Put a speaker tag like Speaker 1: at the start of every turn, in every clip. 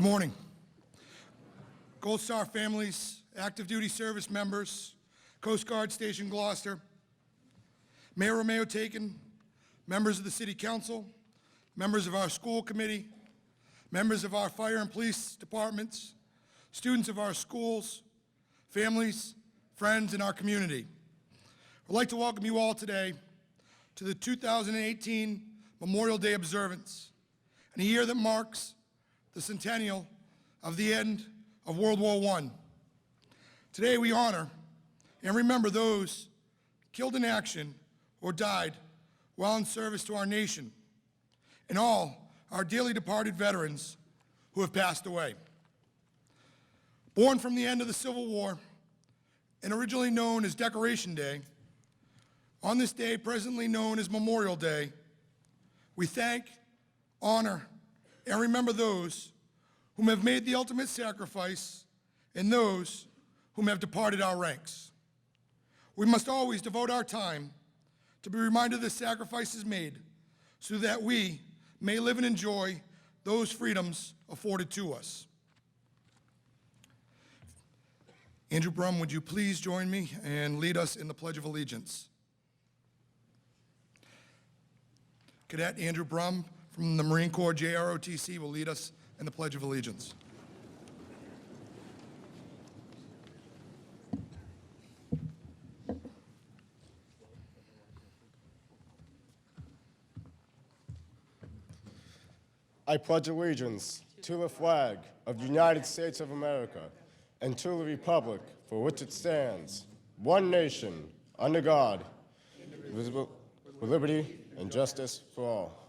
Speaker 1: Good morning. Gold Star families, active duty service members, Coast Guard Station Gloucester, Mayor Romeo Taken, members of the City Council, members of our school committee, members of our fire and police departments, students of our schools, families, friends, and our community. I'd like to welcome you all today to the 2018 Memorial Day observance, and a year that marks the centennial of the end of World War I. Today we honor and remember those killed in action or died while in service to our nation, and all our dearly departed veterans who have passed away. Born from the end of the Civil War and originally known as Decoration Day, on this day presently known as Memorial Day, we thank, honor, and remember those whom have made the ultimate sacrifice and those whom have departed our ranks. We must always devote our time to be reminded of the sacrifices made so that we may live and enjoy those freedoms afforded to us. Andrew Brum, would you please join me and lead us in the Pledge of Allegiance? Cadet Andrew Brum from the Marine Corps JROTC will lead us in the Pledge of Allegiance.
Speaker 2: I pledge allegiance to the flag of the United States of America and to the republic for which it stands, one nation, under God, indivisible, with liberty and justice for all.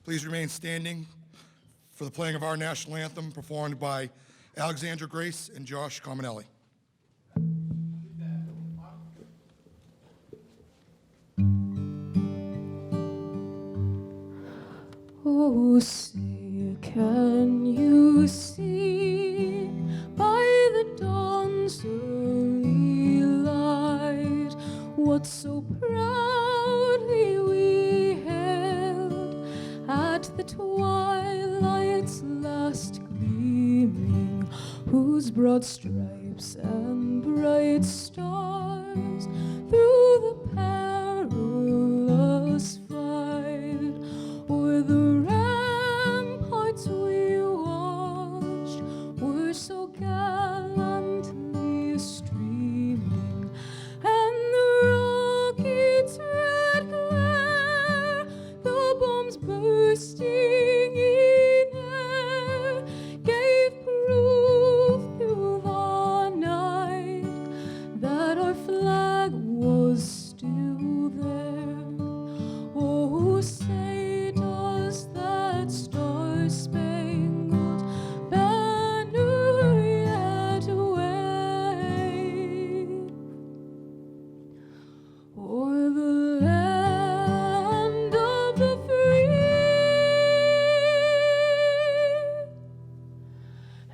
Speaker 1: Please remain standing for the playing of our national anthem performed by Alexandra Grace and Josh Cominelli.
Speaker 3: Oh, say, can you see by the dawn's early light what so proudly we hailed at the twilight's last gleaming, whose broad stripes and bright stars through the perilous fight o'er the ramparts we watched were so gallantly streaming, and the rocket's red glare, the bombs bursting in air, gave proof through the night that our flag was still there. Oh, say does that star-spangled banner yet wave o'er the land of the free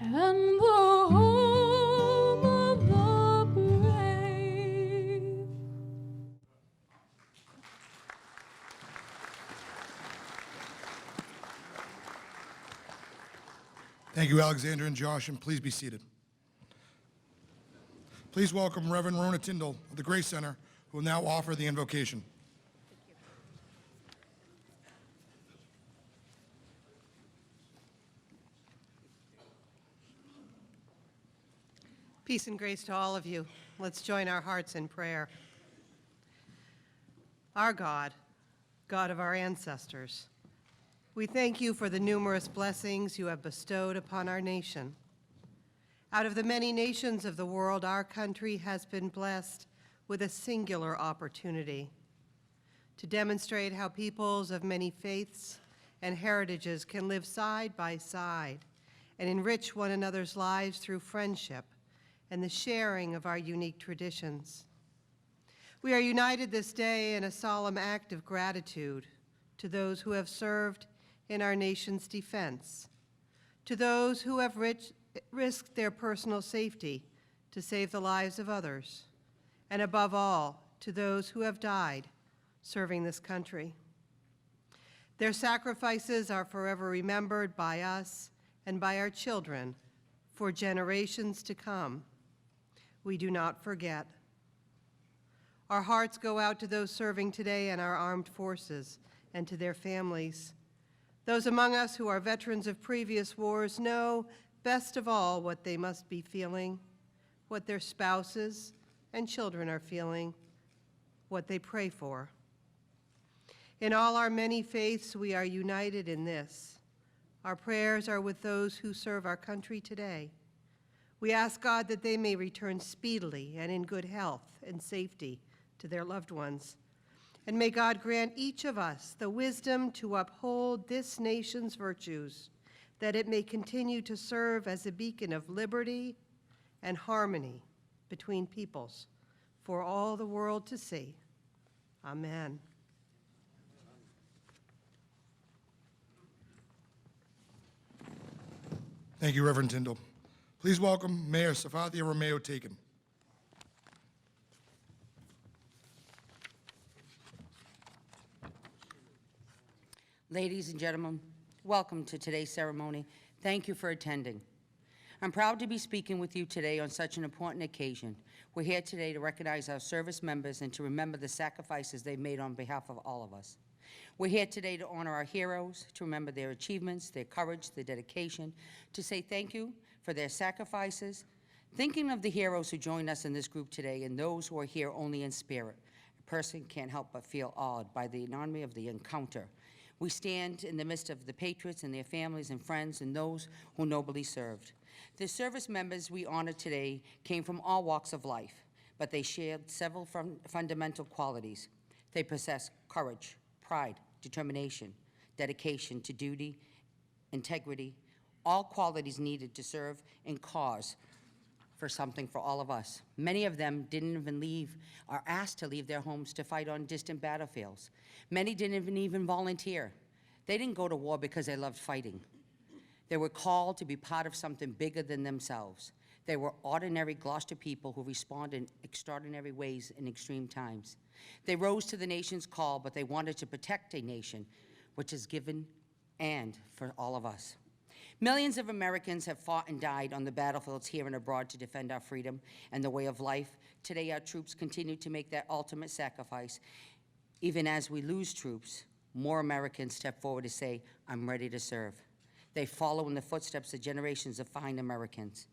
Speaker 3: and the home of the brave?
Speaker 1: Thank you, Alexandra and Josh, and please be seated. Please welcome Reverend Rona Tyndall of the Grace Center, who will now offer the invocation.
Speaker 4: Peace and grace to all of you. Let's join our hearts in prayer. Our God, God of our ancestors, we thank you for the numerous blessings you have bestowed upon our nation. Out of the many nations of the world, our country has been blessed with a singular opportunity to demonstrate how peoples of many faiths and heritages can live side by side and enrich one another's lives through friendship and the sharing of our unique traditions. We are united this day in a solemn act of gratitude to those who have served in our nation's defense, to those who have risked their personal safety to save the lives of others, and above all, to those who have died serving this country. Their sacrifices are forever remembered by us and by our children for generations to come. We do not forget. Our hearts go out to those serving today in our armed forces and to their families. Those among us who are veterans of previous wars know best of all what they must be feeling, what their spouses and children are feeling, what they pray for. In all our many faiths, we are united in this. Our prayers are with those who serve our country today. We ask God that they may return speedily and in good health and safety to their loved ones. And may God grant each of us the wisdom to uphold this nation's virtues, that it may continue to serve as a beacon of liberty and harmony between peoples for all the world to see. Amen.
Speaker 1: Thank you, Reverend Tyndall. Please welcome Mayor Salvatore Lucido.
Speaker 5: Ladies and gentlemen, welcome to today's ceremony. Thank you for attending. I'm proud to be speaking with you today on such an important occasion. We're here today to recognize our service members and to remember the sacrifices they've made on behalf of all of us. We're here today to honor our heroes, to remember their achievements, their courage, their dedication, to say thank you for their sacrifices. Thinking of the heroes who joined us in this group today and those who are here only in spirit, a person can't help but feel awed by the enormity of the encounter. We stand in the midst of the patriots and their families and friends and those who nobly served. The service members we honor today came from all walks of life, but they shared several fundamental qualities. They possess courage, pride, determination, dedication to duty, integrity, all qualities needed to serve in cause for something for all of us. Many of them didn't even leave, or asked to leave their homes to fight on distant battlefields. Many didn't even volunteer. They didn't go to war because they loved fighting. They were called to be part of something bigger than themselves. They were ordinary Gloucester people who respond in extraordinary ways in extreme times. They rose to the nation's call, but they wanted to protect a nation, which is given and for all of us. Millions of Americans have fought and died on the battlefields here and abroad to defend our freedom and the way of life. Today, our troops continue to make that ultimate sacrifice. Even as we lose troops, more Americans step forward to say, I'm ready to serve. They follow in the footsteps of generations of fine Americans.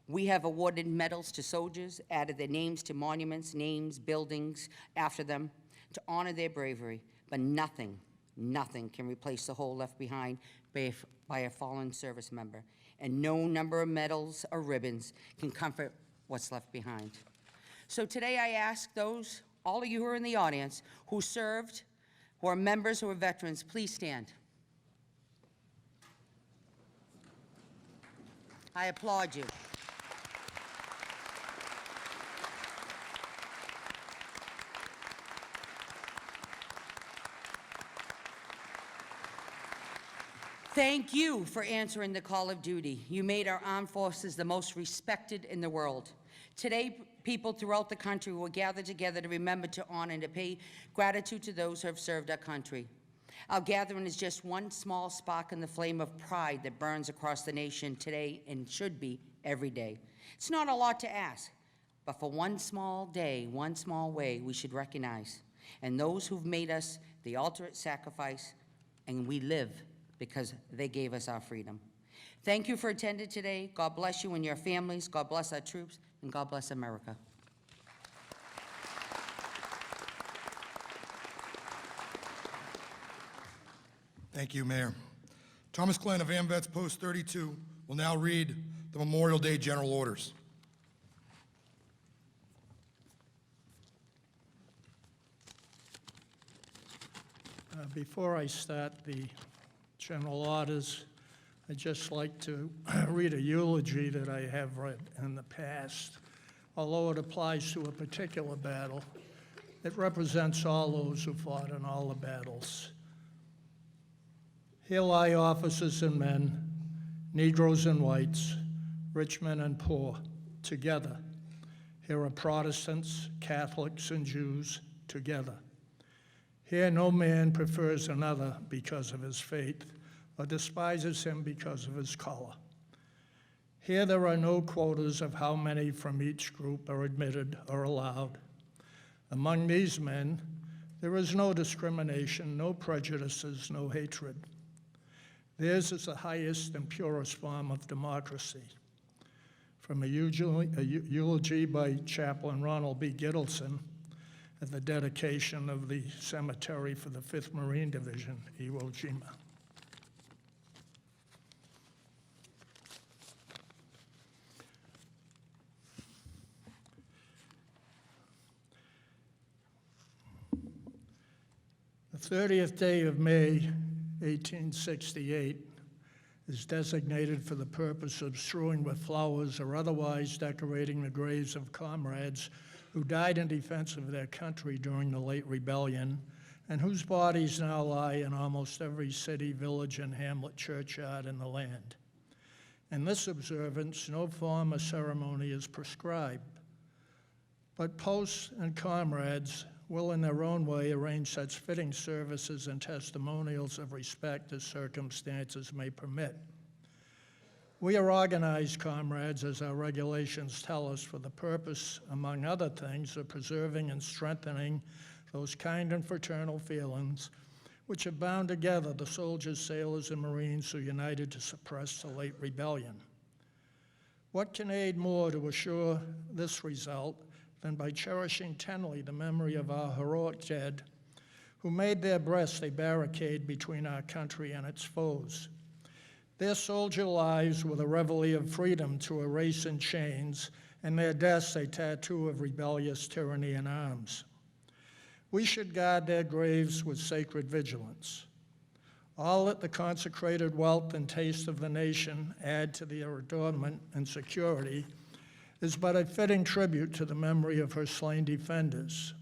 Speaker 5: We have awarded medals to soldiers, added their names to monuments, names, buildings after them to honor their bravery, but nothing can replace the hole left behind by a fallen service member, and no number of medals or ribbons can comfort what's left behind. So today I ask those, all of you who are in the audience, who served, who are members, who are veterans, please stand. I applaud you. Thank you for answering the call of duty. You made our armed forces the most respected in the world. Today, people throughout the country will gather together to remember, to honor, and to pay gratitude to those who have served our country. Our gathering is just one small spark in the flame of pride that burns across the nation today and should be every day. It's not a lot to ask, but for one small day, one small way, we should recognize. And those who've made us the ultimate sacrifice, and we live because they gave us our freedom. Thank you for attending today. God bless you and your families. God bless our troops, and God bless America.
Speaker 1: Thank you, Mayor. Thomas Glenn of AMVETS Post 32 will now read the Memorial Day General Orders.
Speaker 6: Before I start the general orders, I'd just like to read a eulogy that I have read in the past. Although it applies to a particular battle, it represents all those who fought in all the battles. Here lie officers and men, Negroes and whites, rich men and poor, together. Here are Protestants, Catholics, and Jews, together. Here no man prefers another because of his faith, or despises him because of his color. Here there are no quotas of how many from each group are admitted or allowed. Among these men, there is no discrimination, no prejudices, no hatred. Theirs is the highest and purest form of democracy. From a eulogy by Chaplain Ronald B. Gittleson at the dedication of the cemetery for the 5th Marine Division, Iwo Jima. The 30th day of May, 1868, is designated for the purpose of strewing with flowers or otherwise decorating the graves of comrades who died in defense of their country during the late rebellion and whose bodies now lie in almost every city, village, and hamlet churchyard in the land. In this observance, no form or ceremony is prescribed, but posts and comrades will in their own way arrange such fitting services and testimonials of respect as circumstances may permit. We are organized, comrades, as our regulations tell us, for the purpose, among other things, of preserving and strengthening those kind and fraternal feelings which have bound together the soldiers, sailors, and Marines who united to suppress the late rebellion. What can aid more to assure this result than by cherishing tenderly the memory of our heroic dead who made their breasts a barricade between our country and its foes. Their soldier lives were the reveille of freedom to a race in chains, and their deaths a tattoo of rebellious tyranny in arms. We should guard their graves with sacred vigilance. All that the consecrated wealth and taste of the nation add to their adornment and security is but a fitting tribute to the memory of her slain defenders.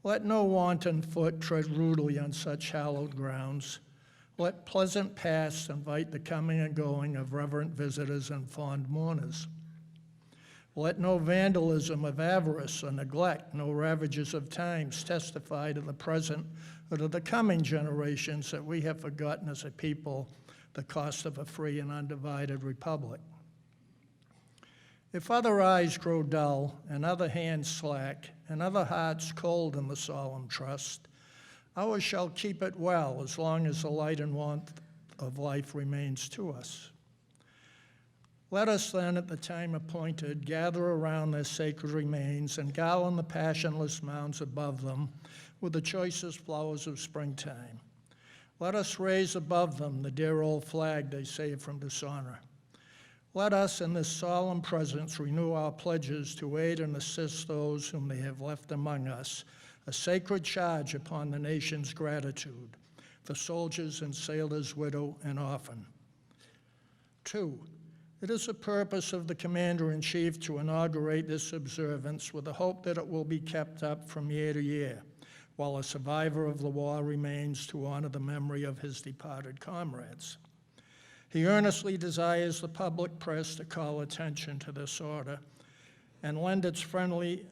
Speaker 6: Let no wanton foot tread rudely on such hallowed grounds. Let pleasant paths invite the coming and going of reverent visitors and fond mourners. Let no vandalism of avarice or neglect, no ravages of times testify to the present or to the coming generations that we have forgotten as a people the cost of a free and undivided republic. If other eyes grow dull, and other hands slack, and other hearts cold in the solemn trust, ours shall keep it well as long as the light and warmth of life remains to us. Let us then, at the time appointed, gather around their sacred remains and garland the passionless mounds above them with the choicest flowers of springtime. Let us raise above them the dear old flag they saved from dishonor. Let us, in this solemn presence, renew our pledges to aid and assist those whom they have left among us, a sacred charge upon the nation's gratitude, the soldiers and sailors' widow and orphan. 2, it is the purpose of the Commander-in-Chief to inaugurate this observance with the hope that it will be kept up from year to year, while a survivor of the war remains to honor the memory of his departed comrades. He earnestly desires the public press to call attention to this order and lend its friendly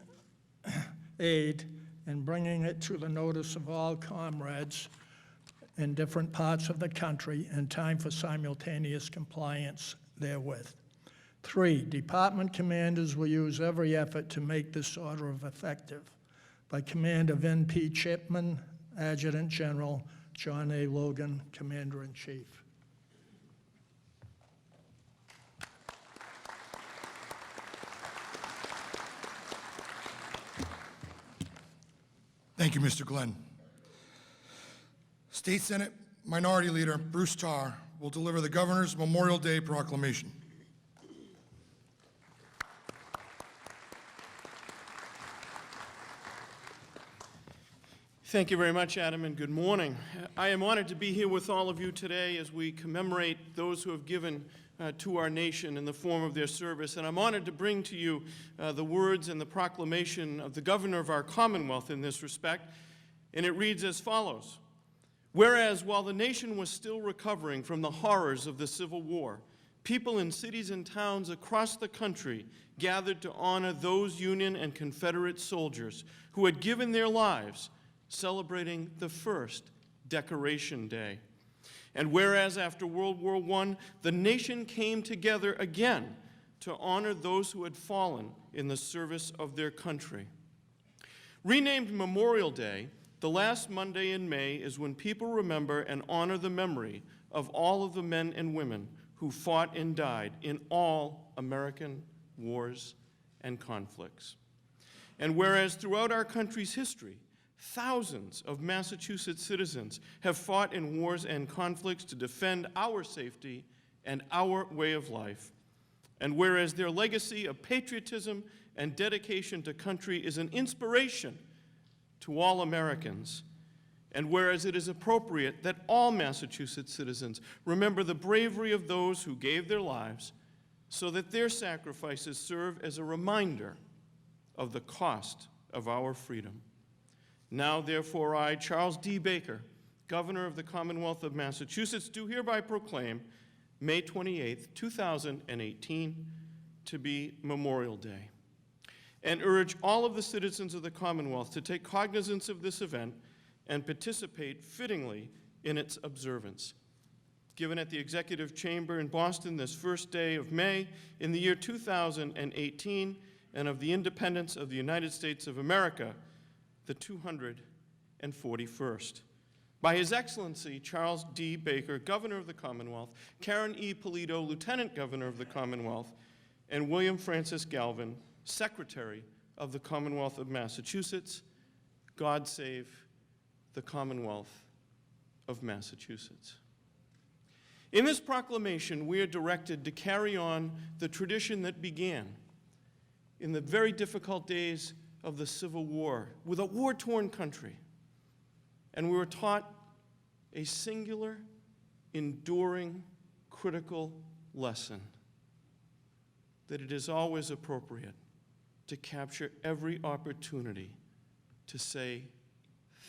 Speaker 6: aid in bringing it to the notice of all comrades in different parts of the country in time for simultaneous compliance therewith. 3, department commanders will use every effort to make this order effective. By command of N.P. Chipman, Adjutant General, John A. Logan, Commander-in-Chief.
Speaker 1: Thank you, Mr. Glenn. State Senate Minority Leader Bruce Tarr will deliver the Governor's Memorial Day Proclamation.
Speaker 7: Thank you very much, Adam, and good morning. I am honored to be here with all of you today as we commemorate those who have given to our nation in the form of their service. And I'm honored to bring to you the words and the proclamation of the Governor of our Commonwealth in this respect. And it reads as follows. Whereas while the nation was still recovering from the horrors of the Civil War, people in cities and towns across the country gathered to honor those Union and Confederate soldiers who had given their lives celebrating the first Decoration Day. And whereas after World War I, the nation came together again to honor those who had fallen in the service of their country. Renamed Memorial Day, the last Monday in May is when people remember and honor the memory of all of the men and women who fought and died in all American wars and conflicts. And whereas throughout our country's history, thousands of Massachusetts citizens have fought in wars and conflicts to defend our safety and our way of life, and whereas their legacy of patriotism and dedication to country is an inspiration to all Americans, and whereas it is appropriate that all Massachusetts citizens remember the bravery of those who gave their lives so that their sacrifices serve as a reminder of the cost of our freedom. Now, therefore, I, Charles D. Baker, Governor of the Commonwealth of Massachusetts, do hereby proclaim May 28, 2018, to be Memorial Day, and urge all of the citizens of the Commonwealth to take cognizance of this event and participate fittingly in its observance. Given at the Executive Chamber in Boston this first day of May in the year 2018, and of the independence of the United States of America, the 241st. By His Excellency Charles D. Baker, Governor of the Commonwealth, Karen E. Polito, Lieutenant Governor of the Commonwealth, and William Francis Galvin, Secretary of the Commonwealth of Massachusetts, God save the Commonwealth of Massachusetts. In this proclamation, we are directed to carry on the tradition that began in the very difficult days of the Civil War with a war-torn country. And we were taught a singular, enduring, critical lesson that it is always appropriate to capture every opportunity to say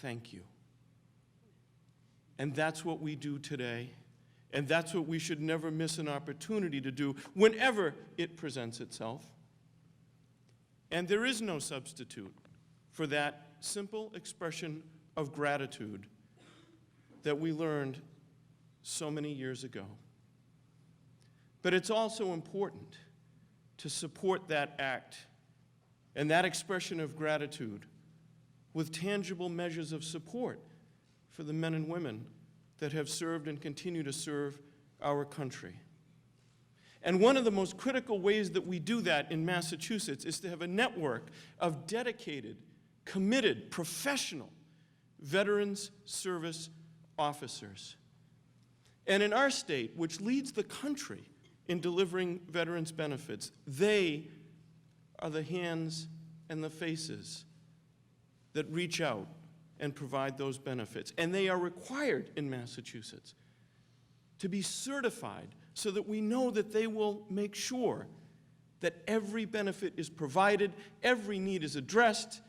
Speaker 7: thank you. And that's what we do today, and that's what we should never miss an opportunity to do whenever it presents itself. And there is no substitute for that simple expression of gratitude that we learned so many years ago. But it's also important to support that act and that expression of gratitude with tangible measures of support for the men and women that have served and continue to serve our country. And one of the most critical ways that we do that in Massachusetts is to have a network of dedicated, committed, professional veterans service officers. And in our state, which leads the country in delivering veterans benefits, they are the hands and the faces that reach out and provide those benefits. And they are required in Massachusetts to be certified so that we know that they will make sure that every benefit is provided, every need is addressed,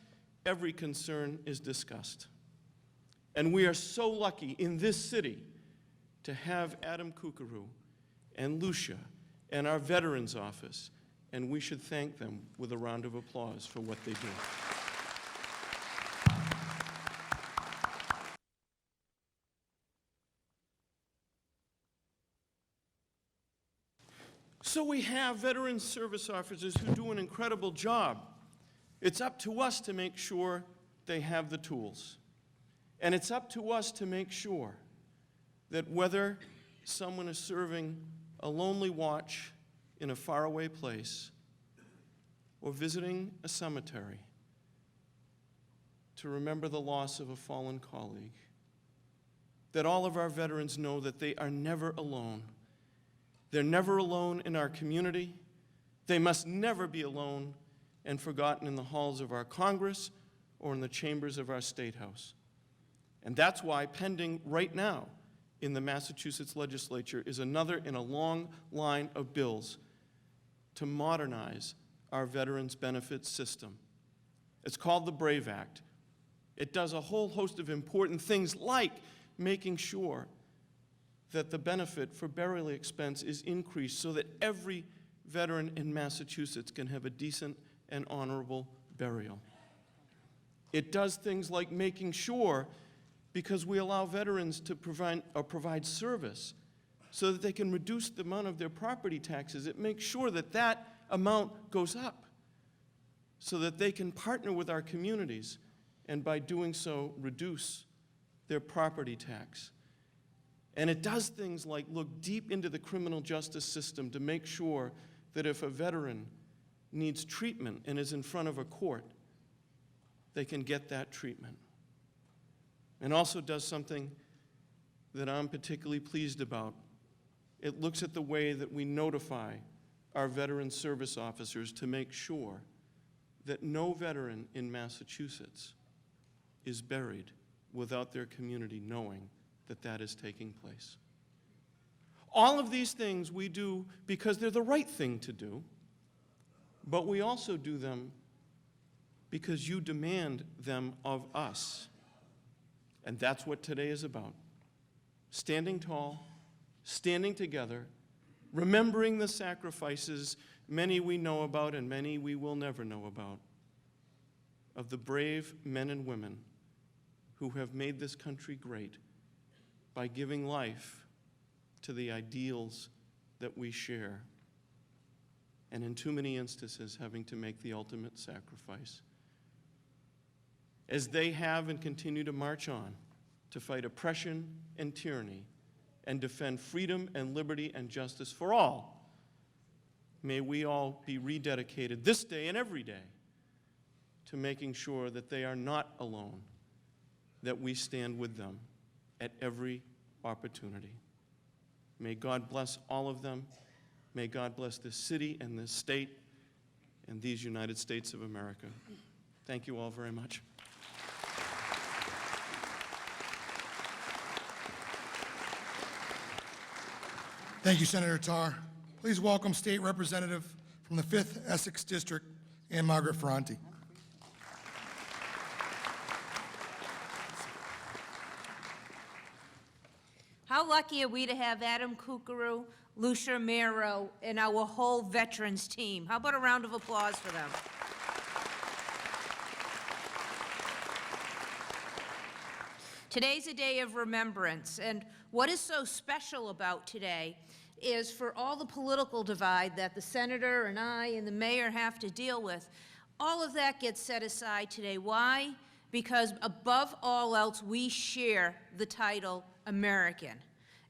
Speaker 7: every concern is discussed. And we are so lucky in this city to have Adam Kukuru and Lucia and our Veterans Office, and we should thank them with a round of applause for what they do. So we have veterans service officers who do an incredible job. It's up to us to make sure they have the tools. And it's up to us to make sure that whether someone is serving a lonely watch in a faraway place or visiting a cemetery to remember the loss of a fallen colleague, that all of our veterans know that they are never alone. They're never alone in our community. They must never be alone and forgotten in the halls of our Congress or in the chambers of our State House. And that's why pending right now in the Massachusetts legislature is another in a long line of bills to modernize our veterans benefits system. It's called the BRAVE Act. It does a whole host of important things like making sure that the benefit for burial expense is increased so that every veteran in Massachusetts can have a decent and honorable burial. It does things like making sure, because we allow veterans to provide service so that they can reduce the amount of their property taxes, it makes sure that that amount goes up so that they can partner with our communities and by doing so reduce their property tax. And it does things like look deep into the criminal justice system to make sure that if a veteran needs treatment and is in front of a court, they can get that treatment. And also does something that I'm particularly pleased about. It looks at the way that we notify our veteran service officers to make sure that no veteran in Massachusetts is buried without their community knowing that that is taking place. All of these things we do because they're the right thing to do, but we also do them because you demand them of us. And that's what today is about. Standing tall, standing together, remembering the sacrifices, many we know about and many we will never know about, of the brave men and women who have made this country great by giving life to the ideals that we share, and in too many instances having to make the ultimate sacrifice. As they have and continue to march on to fight oppression and tyranny and defend freedom and liberty and justice for all, may we all be rededicated this day and every day to making sure that they are not alone, that we stand with them at every opportunity. May God bless all of them. May God bless this city and this state and these United States of America. Thank you all very much.
Speaker 1: Thank you, Senator Tarr. Please welcome State Representative from the 5th Essex District, Ann Margaret Ferranti.
Speaker 8: How lucky are we to have Adam Kukuru, Lucia Mero, and our whole veterans team. How about a round of applause for them? Today's a day of remembrance, and what is so special about today is for all the political divide that the senator and I and the mayor have to deal with, all of that gets set aside today. Why? Because above all else, we share the title American.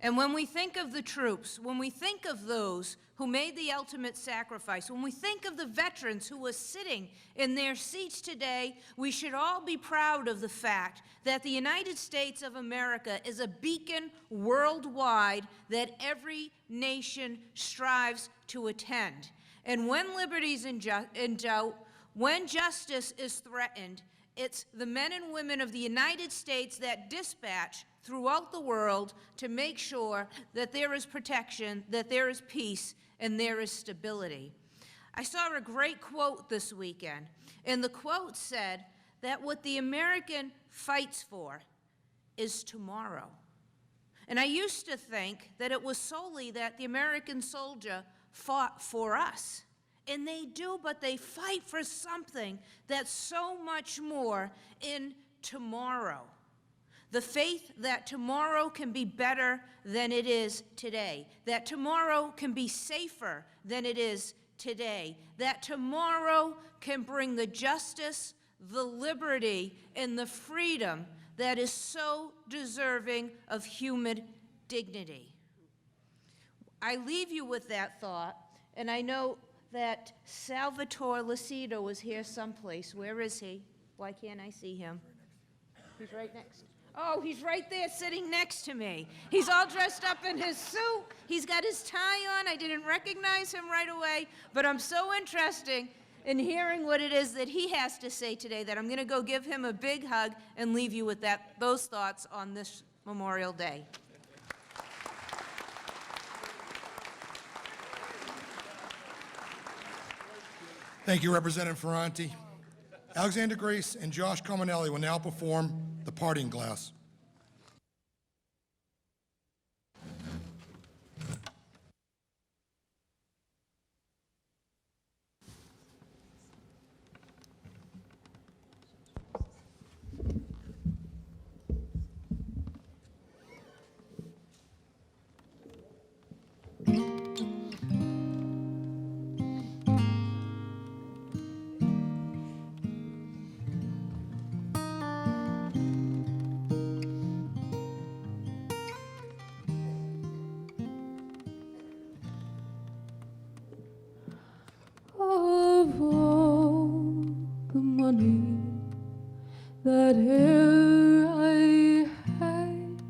Speaker 8: And when we think of the troops, when we think of those who made the ultimate sacrifice, when we think of the veterans who are sitting in their seats today, we should all be proud of the fact that the United States of America is a beacon worldwide that every nation strives to attend. And when liberty's in doubt, when justice is threatened, it's the men and women of the United States that dispatch throughout the world to make sure that there is protection, that there is peace, and there is stability. I saw a great quote this weekend, and the quote said that what the American fights for is tomorrow. And I used to think that it was solely that the American soldier fought for us. And they do, but they fight for something that's so much more in tomorrow. The faith that tomorrow can be better than it is today, that tomorrow can be safer than it is today, that tomorrow can bring the justice, the liberty, and the freedom that is so deserving of human dignity. I leave you with that thought, and I know that Salvatore Lucido is here someplace. Where is he? Why can't I see him? He's right next. Oh, he's right there sitting next to me. He's all dressed up in his suit. He's got his tie on. I didn't recognize him right away, but I'm so interested in hearing what it is that he has to say today that I'm going to go give him a big hug and leave you with those thoughts on this Memorial Day.
Speaker 1: Thank you, Representative Ferranti. Alexander Grace and Josh Cominelli will now perform the parting glass.
Speaker 3: of all the money that e'er I had,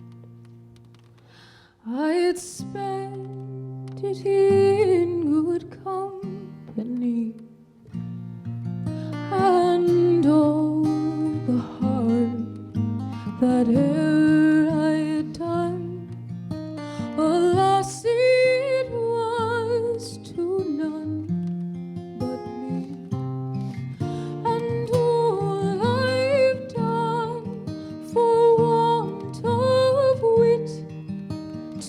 Speaker 3: I'd spend it in good company, and all the harm that e'er I had done, alas, it was to none but me. And all I've done for want of wit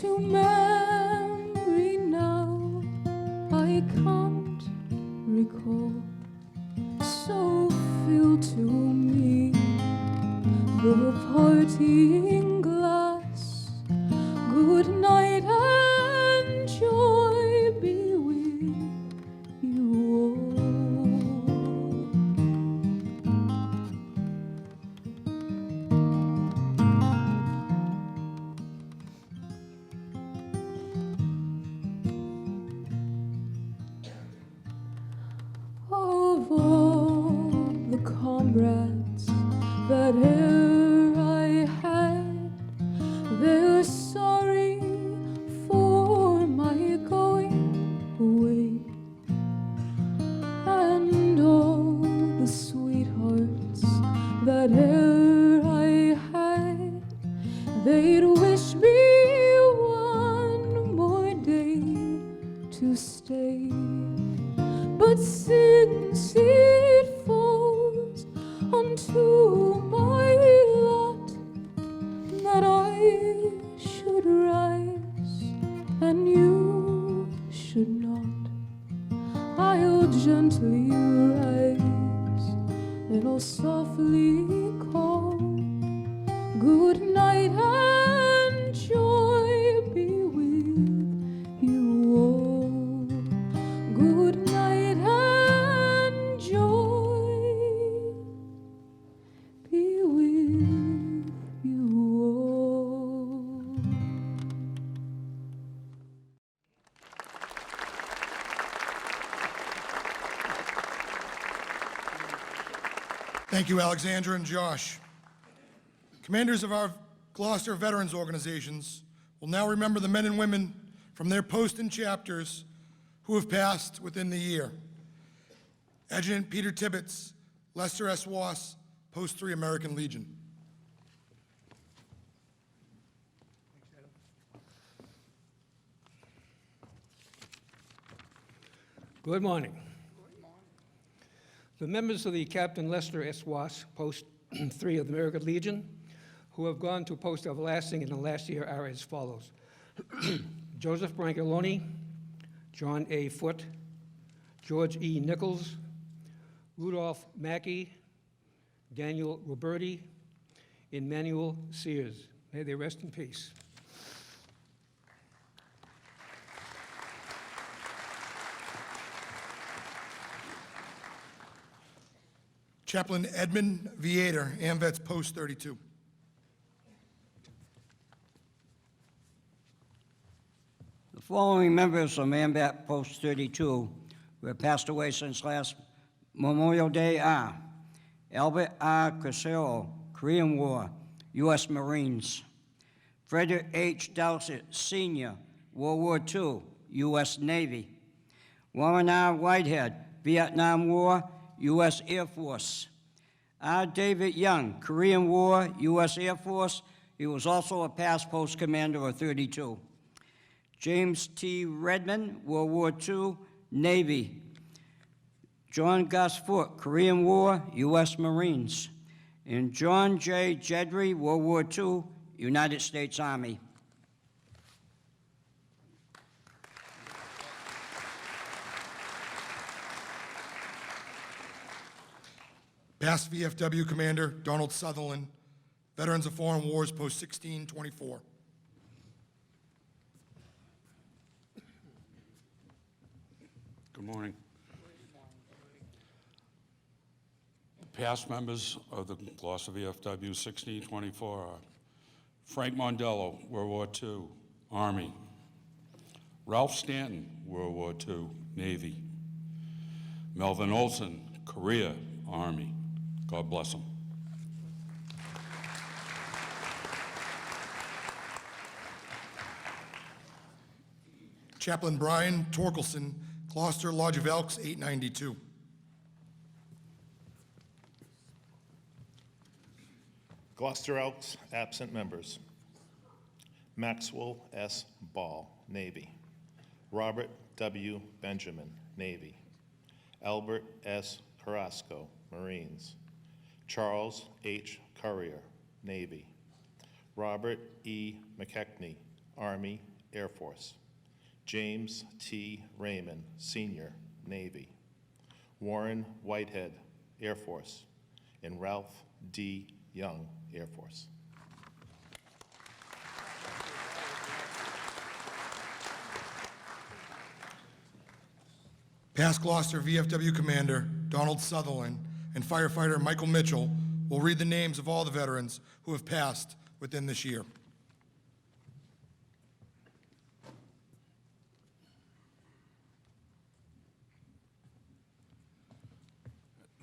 Speaker 3: to memory now I can't recall. So fill to me the parting glass. Good night and joy be with you all. Of all the comrades that e'er I had, they're sorry for my going away, and all the sweethearts that e'er I had, they'd wish me one more day to stay. But since it falls unto my lot that I should rise and you should not, I'll gently rise and I'll softly call. Good night and joy be with you all. Good night and joy be with you all.
Speaker 1: Thank you, Alexandra and Josh. Commanders of our Gloucester Veterans Organizations will now remember the men and women from their post and chapters who have passed within the year. Adjutant Peter Tibbetts, Lester S. Wass, Post 3 American Legion.
Speaker 9: Good morning. The members of the Captain Lester S. Wass, Post 3 of the American Legion, who have gone to Post Everlasting in the last year are as follows. Joseph Brancaloni, John A. Foote, George E. Nichols, Rudolph Mackey, Daniel Roberti, Emmanuel Sears. May they rest in peace.
Speaker 1: Chaplain Edmund Viator, AMVETS Post 32.
Speaker 10: The following members of AMVET Post 32 who have passed away since last Memorial Day are Albert R. Casero, Korean War, U.S. Marines. Frederick H. Dowsett, Sr., World War II, U.S. Navy. Warren R. Whitehead, Vietnam War, U.S. Air Force. R. David Young, Korean War, U.S. Air Force. He was also a past post commander of 32. James T. Redmond, World War II, Navy. John Gus Foote, Korean War, U.S. Marines. And John J. Jedry, World War II, United States Army.
Speaker 1: Past VFW Commander Donald Sutherland, Veterans of Foreign Wars, Post 1624.
Speaker 11: Good morning. Past members of the Gloucester VFW 1624 are Frank Mondello, World War II, Army. Ralph Stanton, World War II, Navy. Melvin Olson, Korea, Army. God bless him.
Speaker 1: Chaplain Brian Torkelson, Gloucester Jrotc, 892.
Speaker 12: Gloucester Elks, absent members. Maxwell S. Ball, Navy. Robert W. Benjamin, Navy. Albert S. Carrasco, Marines. Charles H. Currier, Navy. Robert E. McKechnie, Army, Air Force. James T. Raymond, Sr., Navy. Warren Whitehead, Air Force. And Ralph D. Young, Air Force.
Speaker 1: Past Gloucester VFW Commander Donald Sutherland and firefighter Michael Mitchell will read the names of all the veterans who have passed within this year.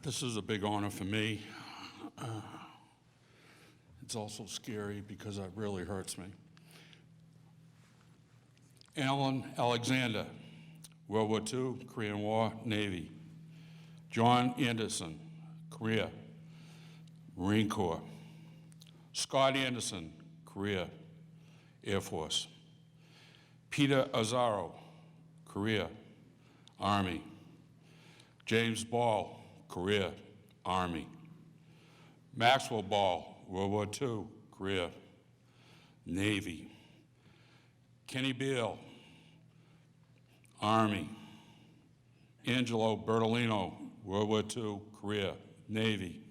Speaker 11: This is a big honor for me. It's also scary because it really hurts me. Alan Alexander, World War II, Korean War, Navy. John Anderson, Korea, Marine Corps. Scott Anderson, Korea, Air Force. Peter Azaro, Korea, Army. James Ball, Korea, Army. Maxwell Ball, World War II, Korea, Navy. Kenny Beal, Army. Angelo Bertolino, World War II, Korea, Navy.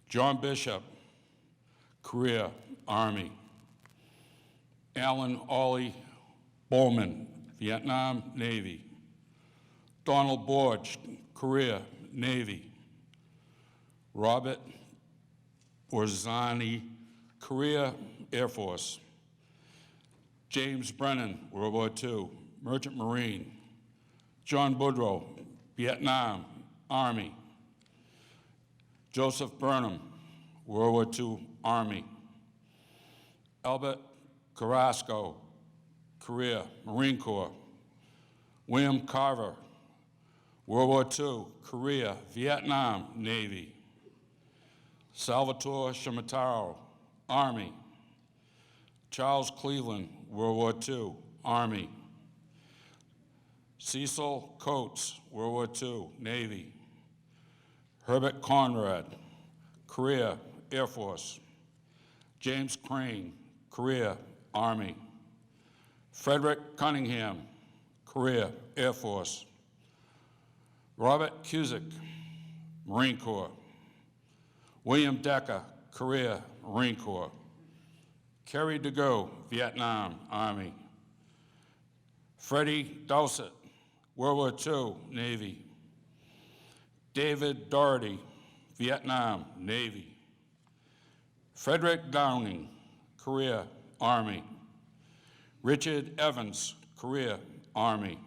Speaker 11: John Bishop, Korea, Army. Alan Ollie Bowman, Vietnam, Navy. Donald Borge, Korea, Navy. Robert Orzani, Korea, Air Force. James Brennan, World War II, Merchant Marine. John Boudreau, Vietnam, Army. Joseph Burnham, World War II, Army. Albert Carrasco, Korea, Marine Corps. William Carver, World War II, Korea, Vietnam, Navy. Salvatore Lucido, Army. Charles Cleveland, World War II, Army. Cecil Coates, World War II, Navy. Herbert Conrad, Korea, Air Force. James Crane, Korea, Army. Frederick Cunningham, Korea, Air Force. Robert Cusick, Marine Corps. William Decker, Korea, Marine Corps. Kerry DeGoe, Vietnam, Army. Freddie Dowsett, World War II, Navy. David Doherty, Vietnam, Navy. Frederick Downing, Korea, Army. Richard Evans, Korea, Army.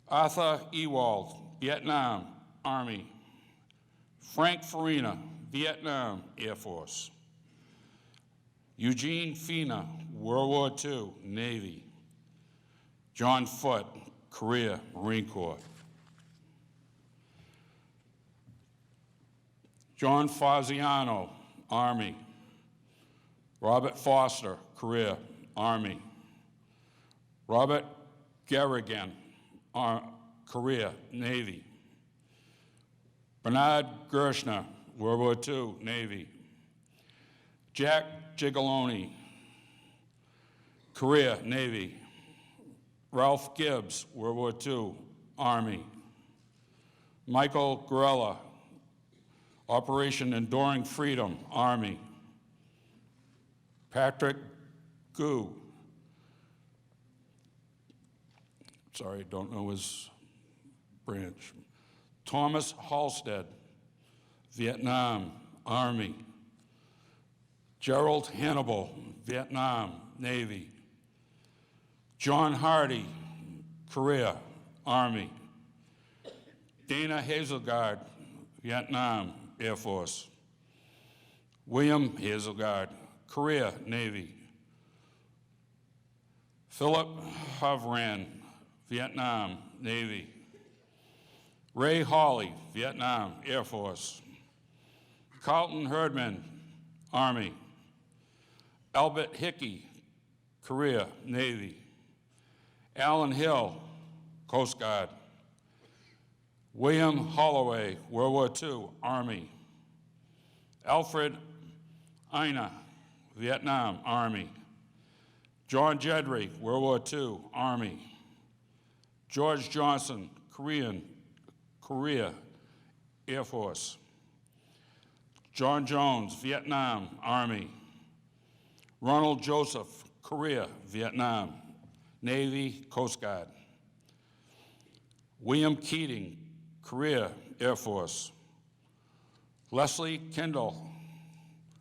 Speaker 11: Arthur Ewald, Vietnam, Army. Frank Farina, Vietnam, Air Force. Eugene Fina, World War II, Navy. John Foote, Korea, Marine Corps. John Faziano, Army. Robert Foster, Korea, Army. Robert Garrigan, Korea, Navy. Bernard Gershner, World War II, Navy. Jack Gigaloni, Korea, Navy. Ralph Gibbs, World War II, Army. Michael Gorella, Operation Enduring Freedom, Army. Patrick Gu, sorry, don't know his branch. Thomas Halstead, Vietnam, Army. Gerald Hannibal, Vietnam, Navy. John Hardy, Korea, Army. Dana Hazelgard, Vietnam Air Force. William Hazelgard, Korea Navy. Philip Havran, Vietnam Navy. Ray Hawley, Vietnam Air Force. Carlton Herdman, Army. Albert Hickey, Korea Navy. Alan Hill, Coast Guard. William Holloway, World War II, Army. Alfred Ina, Vietnam Army. John Jedry, World War II, Army. George Johnson, Korea Air Force. John Jones, Vietnam Army. Ronald Joseph, Korea, Vietnam, Navy, Coast Guard. William Keating, Korea Air Force. Leslie Kendall,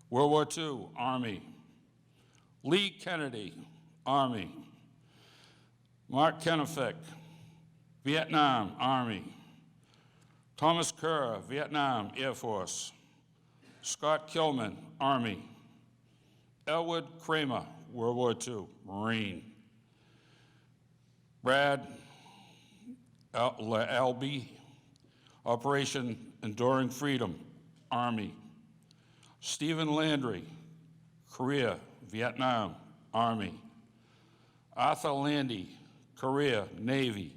Speaker 11: World War II, Army. Lee Kennedy, Army. Mark Kennefic, Vietnam Army. Thomas Kerr, Vietnam Air Force. Scott Kilman, Army. Elwood Kramer, World War II, Marine. Brad Albee, Operation Enduring Freedom, Army. Stephen Landry, Korea, Vietnam, Army. Arthur Landy, Korea, Navy.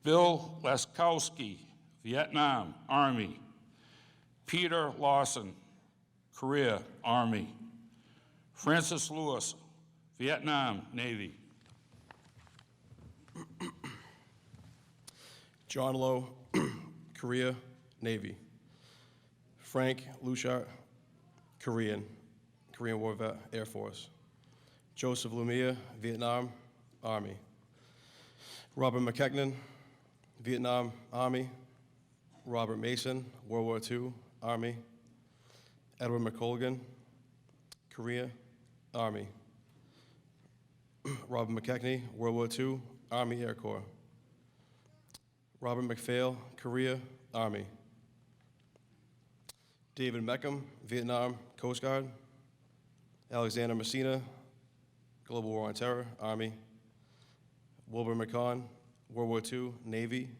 Speaker 11: Bill Laskowski, Vietnam, Army. Peter Lawson, Korea, Army. Francis Lewis, Vietnam, Navy.
Speaker 13: John Lowe, Korea, Navy. Frank Lucido, Korean War vet, Air Force. Joseph Lumia, Vietnam, Army. Robert McKechnie, Vietnam, Army. Robert Mason, World War II, Army. Edward McColgan, Korea, Army. Robert McKechnie, World War II, Army Air Corps. Robert McPhail, Korea, Army. David Meckham, Vietnam, Coast Guard. Alexander Messina, Global War on Terror, Army. Wilbur McCon, World War II, Navy.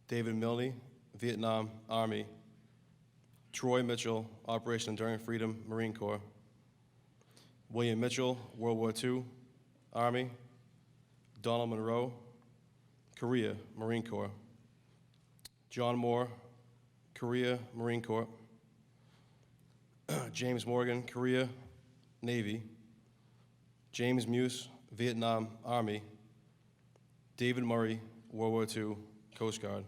Speaker 13: David Milne, Vietnam, Army. Troy Mitchell, Operation Enduring Freedom, Marine Corps. William Mitchell, World War II, Army. Donald Monroe, Korea, Marine Corps. John Moore, Korea, Marine Corps. James Morgan, Korea, Navy. James Muse, Vietnam, Army. David Murray, World War II, Coast Guard.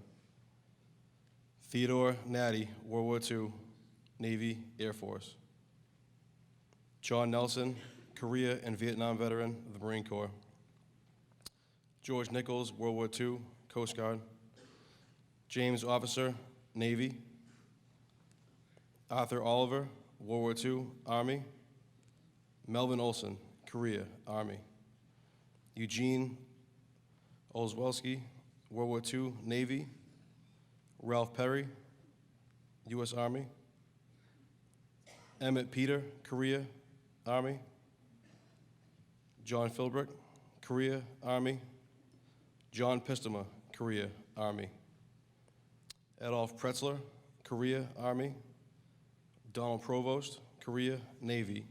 Speaker 13: Theodore Natty, World War II, Navy, Air Force. John Nelson, Korea and Vietnam veteran of the Marine Corps. George Nichols, World War II, Coast Guard. James Officer, Navy. Arthur Oliver, World War II, Army. Melvin Olson, Korea, Army. Eugene Olszewski, World War II, Navy. Ralph Perry, U.S. Army. Emmett Peter, Korea, Army. John Philbrick, Korea, Army. John Pistema, Korea, Army. Adolf Pretzler, Korea, Army. Donald Provost, Korea, Navy.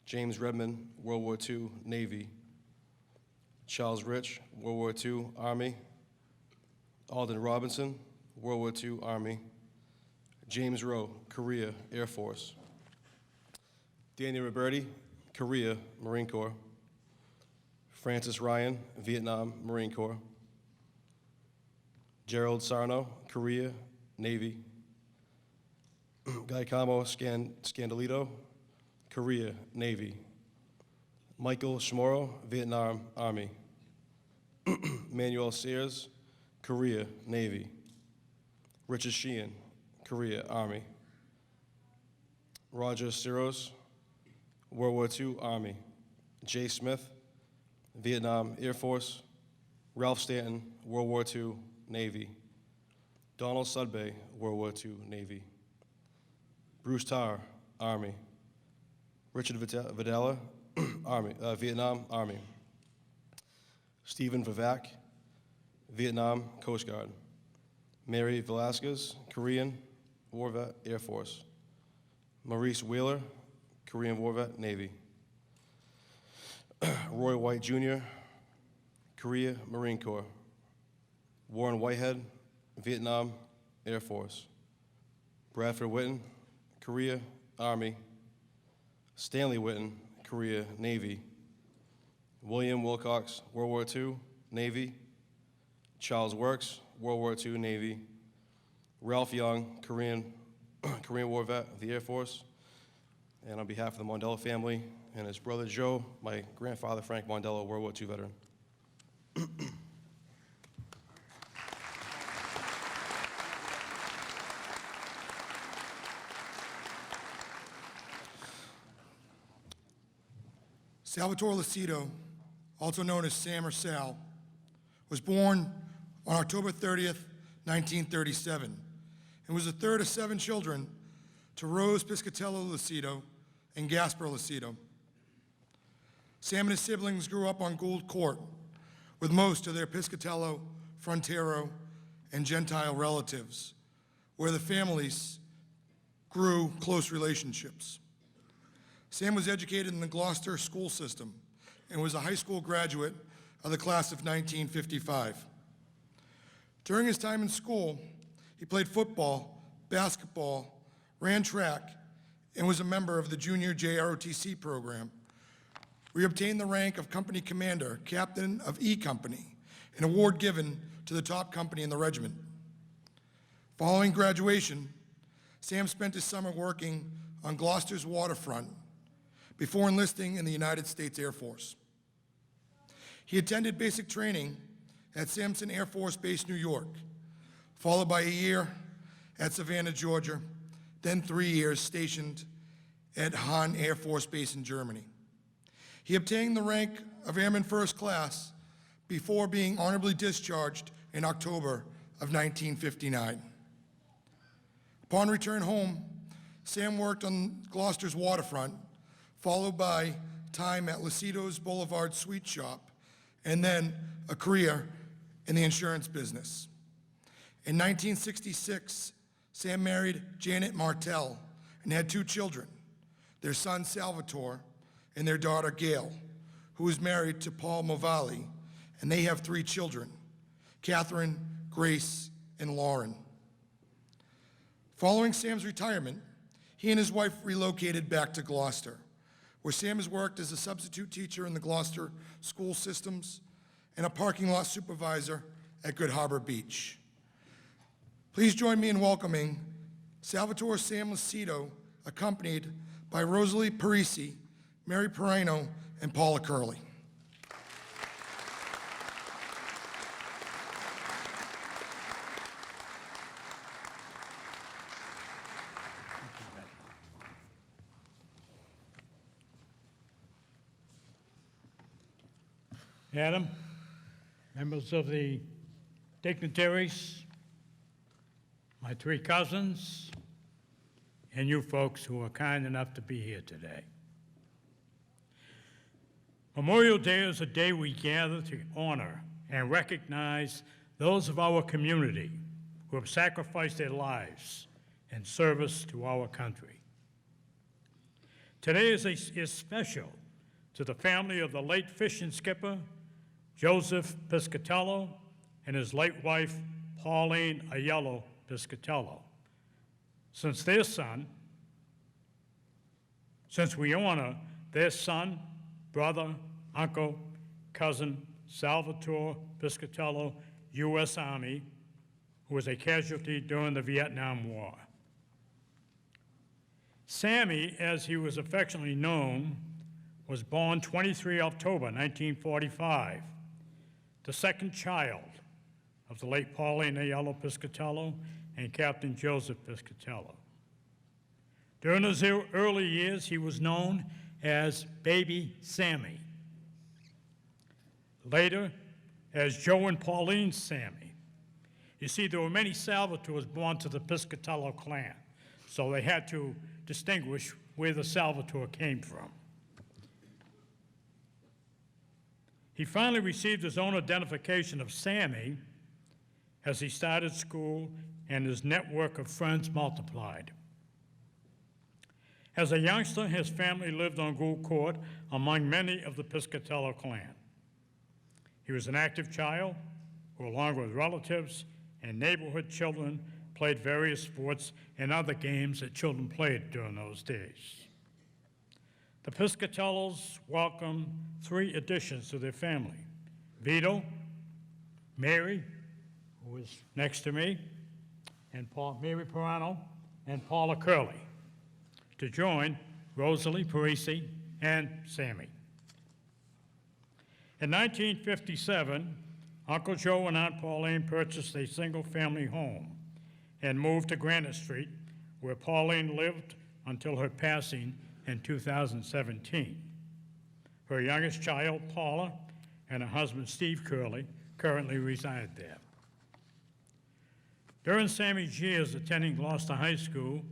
Speaker 13: James Redmond, World War II, Navy. Charles Rich, World War II, Army. Alden Robinson, World War II, Army. James Rowe, Korea, Air Force. Daniel Roberti, Korea, Marine Corps. Francis Ryan, Vietnam, Marine Corps. Gerald Sarno, Korea, Navy. Gaikamo Scandalito, Korea, Navy. Michael Shmoro, Vietnam, Army. Manuel Sears, Korea, Navy. Richard Sheehan, Korea, Army. Roger Siros, World War II, Army. Jay Smith, Vietnam, Air Force. Ralph Stanton, World War II, Navy. Donald Sudbay, World War II, Navy. Bruce Tarr, Army. Richard Videla, Army, Vietnam, Army. Stephen Vivak, Vietnam, Coast Guard. Mary Velasquez, Korean, War Vet, Air Force. Maurice Wheeler, Korean War Vet, Navy. Roy White Jr., Korea, Marine Corps. Warren Whitehead, Vietnam, Air Force. Bradford Whitten, Korea, Army. Stanley Whitten, Korea, Navy. William Wilcox, World War II, Navy. Charles Works, World War II, Navy. Ralph Young, Korean War Vet of the Air Force. And on behalf of the Mondella family and his brother Joe, my grandfather Frank Mondella, World War II veteran.
Speaker 1: Salvatore Lucido, also known as Sam or Sal, was born on October 30th, 1937, and was the third of 7 children to Rose Piscatello Lucido and Gaspar Lucido. Sam and his siblings grew up on Gould Court with most of their Piscatello, Frontero, and Gentile relatives, where the families grew close relationships. Sam was educated in the Gloucester school system and was a high school graduate of the class of 1955. During his time in school, he played football, basketball, ran track, and was a member of the junior JROTC program, where he obtained the rank of company commander, captain of E Company, an award given to the top company in the regiment. Following graduation, Sam spent his summer working on Gloucester's waterfront before enlisting in the United States Air Force. He attended basic training at Sampson Air Force Base, New York, followed by a year at Savannah, Georgia, then 3 years stationed at Hahn Air Force Base in Germany. He obtained the rank of Airman First Class before being honorably discharged in October of 1959. Upon return home, Sam worked on Gloucester's waterfront, followed by time at Lucido's Boulevard Sweet Shop, and then a career in the insurance business. In 1966, Sam married Janet Martell and had 2 children, their son Salvatore and their daughter Gail, who is married to Paul Movali, and they have 3 children, Catherine, Grace, and Lauren. Following Sam's retirement, he and his wife relocated back to Gloucester, where Sam has worked as a substitute teacher in the Gloucester school systems and a parking lot supervisor at Good Harbor Beach. Please join me in welcoming Salvatore Sam Lucido, accompanied by Rosalie Parisi, Mary Perino, and Paula Curley.
Speaker 14: Adam, members of the dignitaries, my 3 cousins, and you folks who are kind enough to be here today. Memorial Day is a day we gather to honor and recognize those of our community who have sacrificed their lives in service to our country. Today is special to the family of the late fishing skipper, Joseph Piscatello, and his late wife, Pauline Aiello Piscatello. Since we honor their son, brother, uncle, cousin, Salvatore Piscatello, U.S. Army, who was a casualty during the Vietnam War. Sammy, as he was affectionately known, was born 23 October 1945, the second child of the late Pauline Aiello Piscatello and Captain Joseph Piscatello. During his early years, he was known as Baby Sammy. Later, as Joe and Pauline Sammy. You see, there were many Salvatores born to the Piscatello clan, so they had to distinguish where the Salvatore came from. He finally received his own identification of Sammy as he started school and his network of friends multiplied. As a youngster, his family lived on Gould Court among many of the Piscatello clan. He was an active child who, along with relatives and neighborhood children, played various sports and other games that children played during those days. The Piscatellos welcomed 3 additions to their family: Vito, Mary, who was next to me, and Mary Perano, and Paula Curley, to join Rosalie Parisi and Sammy. In 1957, Uncle Joe and Aunt Pauline purchased a single-family home and moved to Granite Street, where Pauline lived until her passing in 2017. Her youngest child, Paula, and her husband, Steve Curley, currently reside there. During Sammy's years attending Gloucester High School,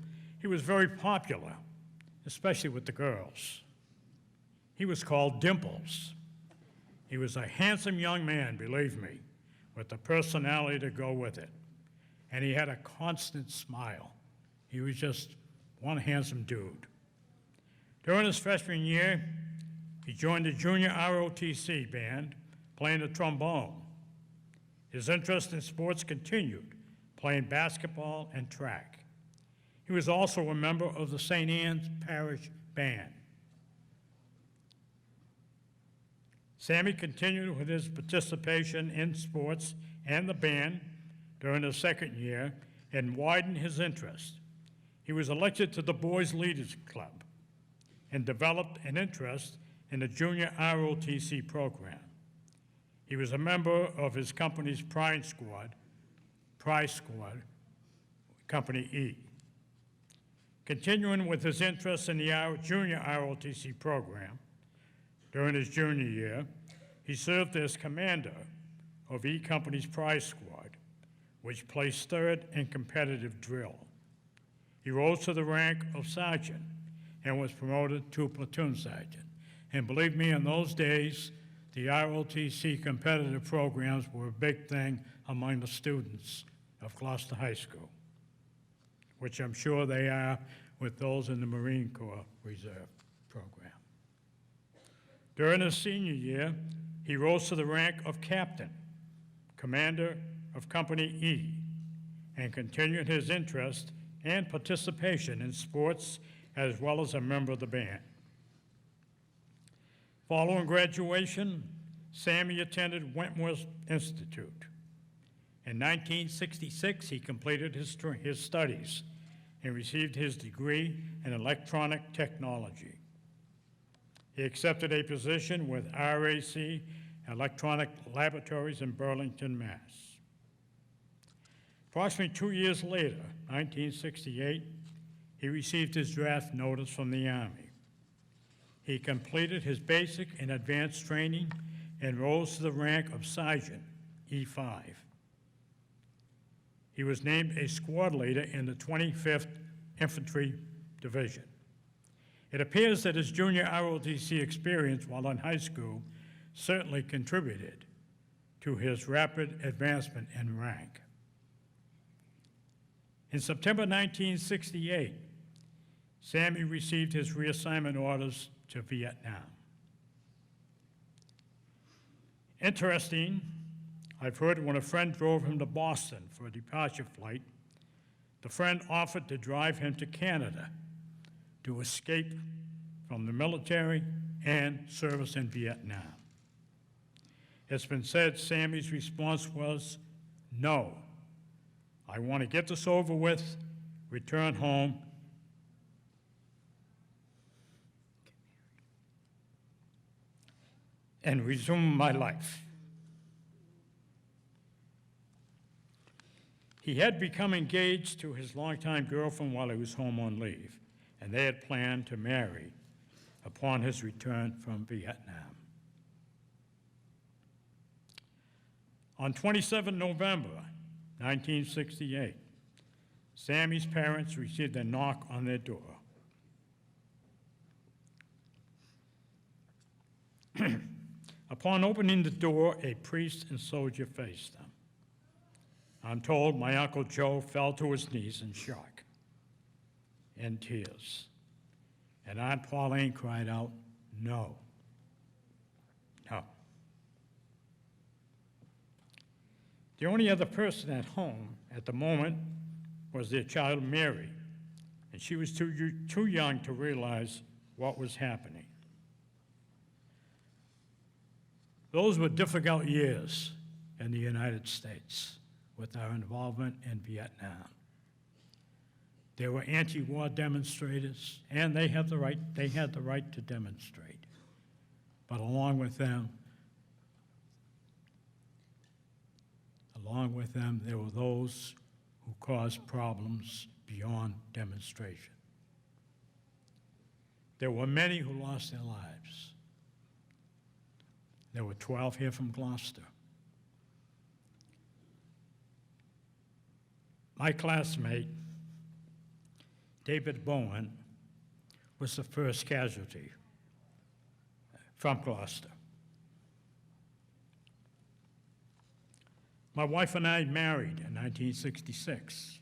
Speaker 14: he was very popular, especially with the girls. He was called Dimples. He was a handsome young man, believe me, with the personality to go with it. And he had a constant smile. He was just one handsome dude. During his freshman year, he joined the junior ROTC band, playing the trombone. His interest in sports continued, playing basketball and track. He was also a member of the St. Anne's Parish Band. Sammy continued with his participation in sports and the band during his second year and widened his interest. He was elected to the Boys Leaders Club and developed an interest in the junior ROTC program. He was a member of his company's prize squad, Company E. Continuing with his interest in the junior ROTC program, during his junior year, he served as commander of E Company's prize squad, which placed third in competitive drill. He rose to the rank of sergeant and was promoted to platoon sergeant. And believe me, in those days, the ROTC competitive programs were a big thing among the students of Gloucester High School, which I'm sure they are with those in the Marine Corps Reserve program. During his senior year, he rose to the rank of captain, commander of Company E, and continued his interest and participation in sports as well as a member of the band. Following graduation, Sammy attended Wentworth Institute. In 1966, he completed his studies and received his degree in electronic technology. He accepted a position with RAC Electronic Laboratories in Burlington, Mass. Approximately 2 years later, 1968, he received his draft notice from the Army. He completed his basic and advanced training and rose to the rank of Sergeant, E5. He was named a squad leader in the 25th Infantry Division. It appears that his junior ROTC experience while in high school certainly contributed to his rapid advancement in rank. In September 1968, Sammy received his reassignment orders to Vietnam. Interesting, I've heard when a friend drove him to Boston for a departure flight, the friend offered to drive him to Canada to escape from the military and service in Vietnam. It's been said Sammy's response was, "No, I want to get this over with, return home, and resume my life." He had become engaged to his longtime girlfriend while he was home on leave, and they had planned to marry upon his return from Vietnam. On 27 November 1968, Sammy's parents received a knock on their door. Upon opening the door, a priest and soldier faced them. I'm told my Uncle Joe fell to his knees in shock, in tears. And Aunt Pauline cried out, "No, no." The only other person at home at the moment was their child, Mary, and she was too young to realize what was happening. Those were difficult years in the United States with our involvement in Vietnam. There were anti-war demonstrators, and they had the right to demonstrate. But along with them, there were those who caused problems beyond demonstration. There were many who lost their lives. There were 12 here from Gloucester. My classmate, David Bowen, was the first casualty from Gloucester. My wife and I married in 1966,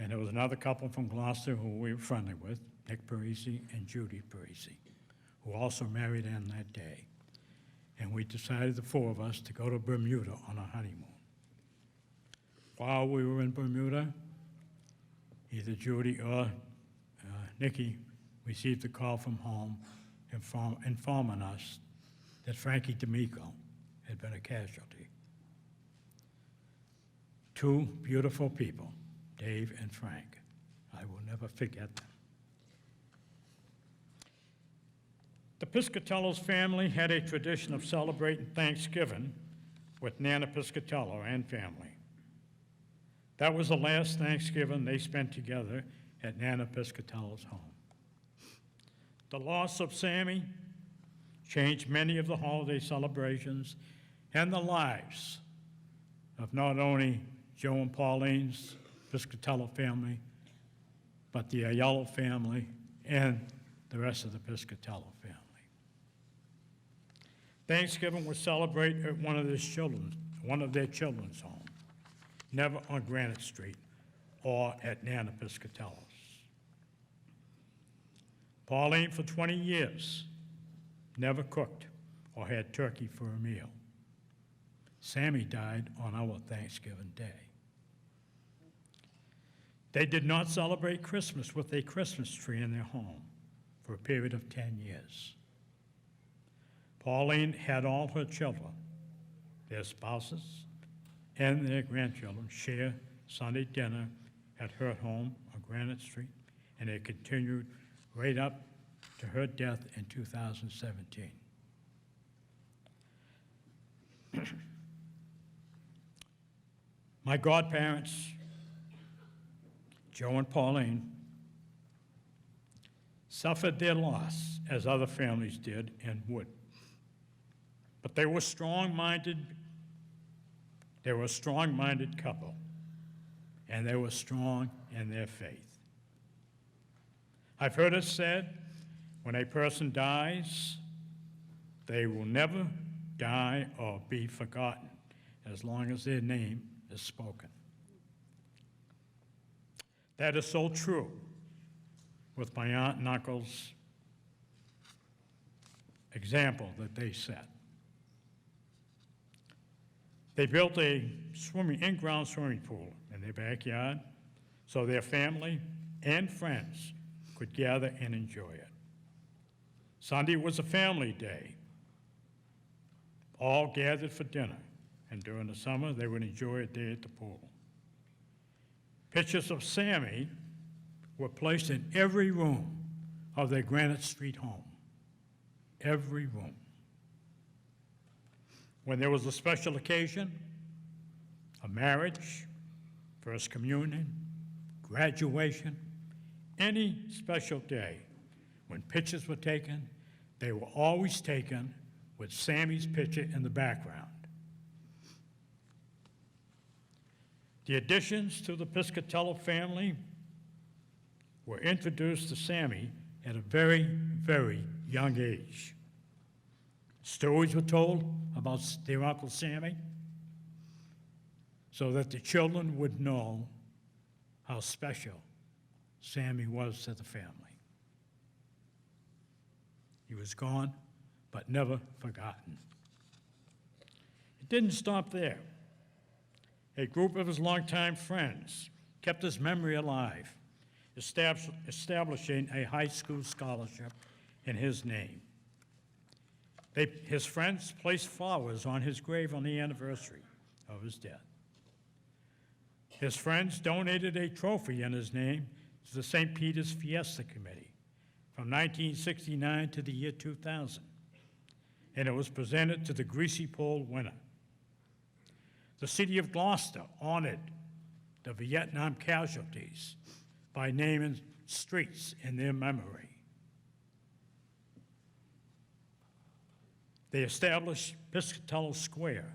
Speaker 14: and there was another couple from Gloucester who we were friendly with, Nick Parisi and Judy Parisi, who also married on that day. And we decided, the four of us, to go to Bermuda on a honeymoon. While we were in Bermuda, either Judy or Nikki received a call from home informing us that Frankie D'Amico had been a casualty. Two beautiful people, Dave and Frank. I will never forget them. The Piscatello's family had a tradition of celebrating Thanksgiving with Nana Piscatello and family. That was the last Thanksgiving they spent together at Nana Piscatello's home. The loss of Sammy changed many of the holiday celebrations and the lives of not only Joe and Pauline's Piscatello family, but the Ayala family and the rest of the Piscatello family. Thanksgiving was celebrated at one of their children's homes, never on Granite Street or at Nana Piscatello's. Pauline, for 20 years, never cooked or had turkey for a meal. Sammy died on our Thanksgiving Day. They did not celebrate Christmas with a Christmas tree in their home for a period of 10 years. Pauline had all her children, their spouses, and their grandchildren share Sunday dinner at her home on Granite Street, and it continued right up to her death in 2017. My godparents, Joe and Pauline, suffered their loss as other families did and would. But they were a strong-minded couple, and they were strong in their faith. I've heard it said, when a person dies, they will never die or be forgotten as long as their name is spoken. That is so true with my aunt and uncle's example that they set. They built a in-ground swimming pool in their backyard so their family and friends could gather and enjoy it. Sunday was a family day. All gathered for dinner, and during the summer, they would enjoy a day at the pool. Pictures of Sammy were placed in every room of their Granite Street home. Every room. When there was a special occasion, a marriage, first communion, graduation, any special day, when pictures were taken, they were always taken with Sammy's picture in the background. The additions to the Piscatello family were introduced to Sammy at a very, very young age. Stories were told about their Uncle Sammy so that the children would know how special Sammy was to the family. He was gone, but never forgotten. It didn't stop there. A group of his longtime friends kept his memory alive, establishing a high school scholarship in his name. His friends placed flowers on his grave on the anniversary of his death. His friends donated a trophy in his name to the St. Peter's Fiesta Committee from 1969 to the year 2000, and it was presented to the Greasy Pole winner. The city of Gloucester honored the Vietnam casualties by naming streets in their memory. They established Piscatello Square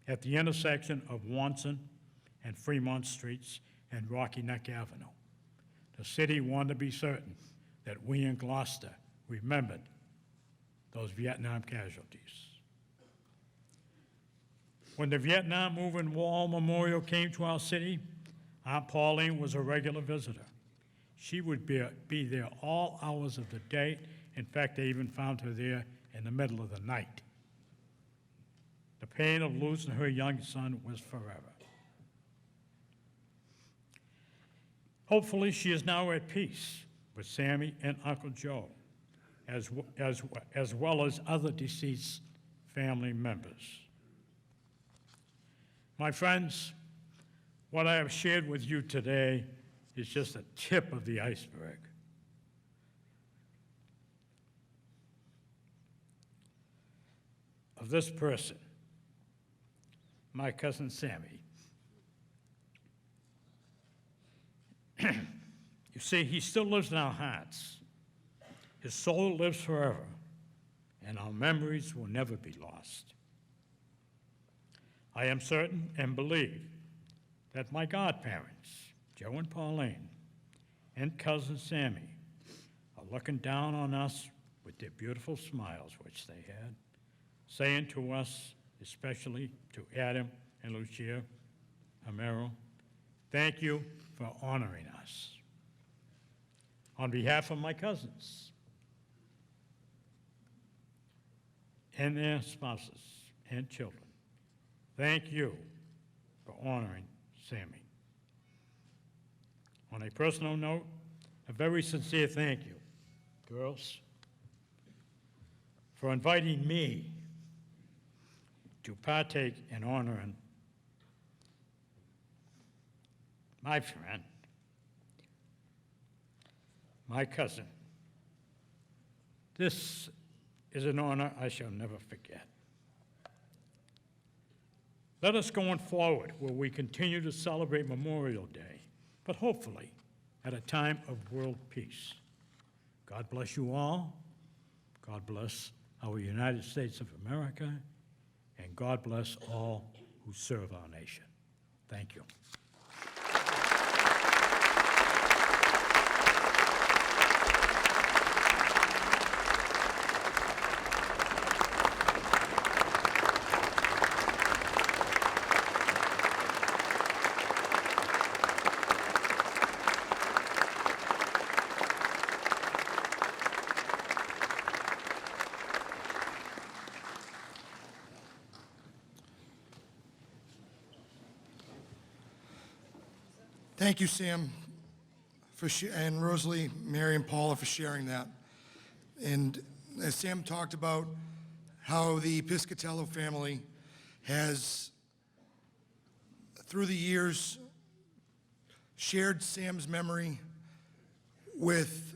Speaker 14: at the intersection of Wanson and Fremont Streets and Rocky Neck Avenue. The city wanted to be certain that we in Gloucester remembered those Vietnam casualties. When the Vietnam Moving Wall Memorial came to our city, Aunt Pauline was a regular visitor. She would be there all hours of the day. In fact, they even found her there in the middle of the night. The pain of losing her young son was forever. Hopefully, she is now at peace with Sammy and Uncle Joe, as well as other deceased family members. My friends, what I have shared with you today is just a tip of the iceberg. Of this person, my cousin Sammy. You see, he still lives in our hearts. His soul lives forever, and our memories will never be lost. I am certain and believe that my godparents, Joe and Pauline, and cousin Sammy, are looking down on us with their beautiful smiles, which they had, saying to us, especially to Adam and Lucia Amaro, thank you for honoring us. On behalf of my cousins and their spouses and children, thank you for honoring Sammy. On a personal note, a very sincere thank you, girls, for inviting me to partake in honoring my friend, my cousin. This is an honor I shall never forget. Let us go on forward where we continue to celebrate Memorial Day, but hopefully at a time of world peace. God bless you all. God bless our United States of America, and God bless all who serve our nation. Thank you.
Speaker 1: Thank you, Sam, and Rosalie, Mary, and Paula for sharing that. And as Sam talked about how the Piscatello family has, through the years, shared Sam's memory with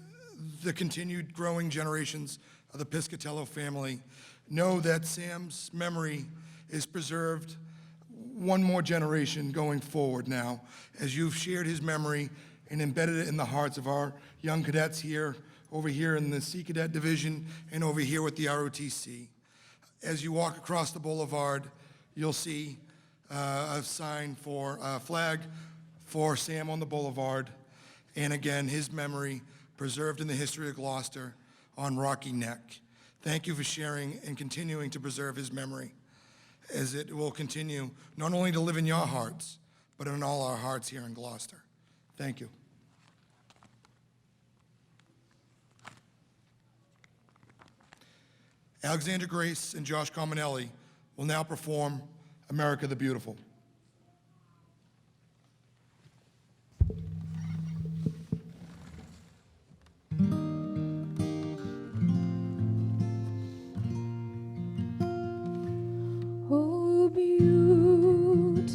Speaker 1: the continued growing generations of the Piscatello family, know that Sam's memory is preserved one more generation going forward now, as you've shared his memory and embedded it in the hearts of our young cadets here, over here in the Sea Cadet Division, and over here with the ROTC. As you walk across the boulevard, you'll see a sign for, a flag for Sam on the boulevard, and again, his memory preserved in the history of Gloucester on Rocky Neck. Thank you for sharing and continuing to preserve his memory, as it will continue not only to live in your hearts, but in all our hearts here in Gloucester. Thank you. Alexandra Grace and Josh Cominelli will now perform America the Beautiful.
Speaker 3: Oh, beautiful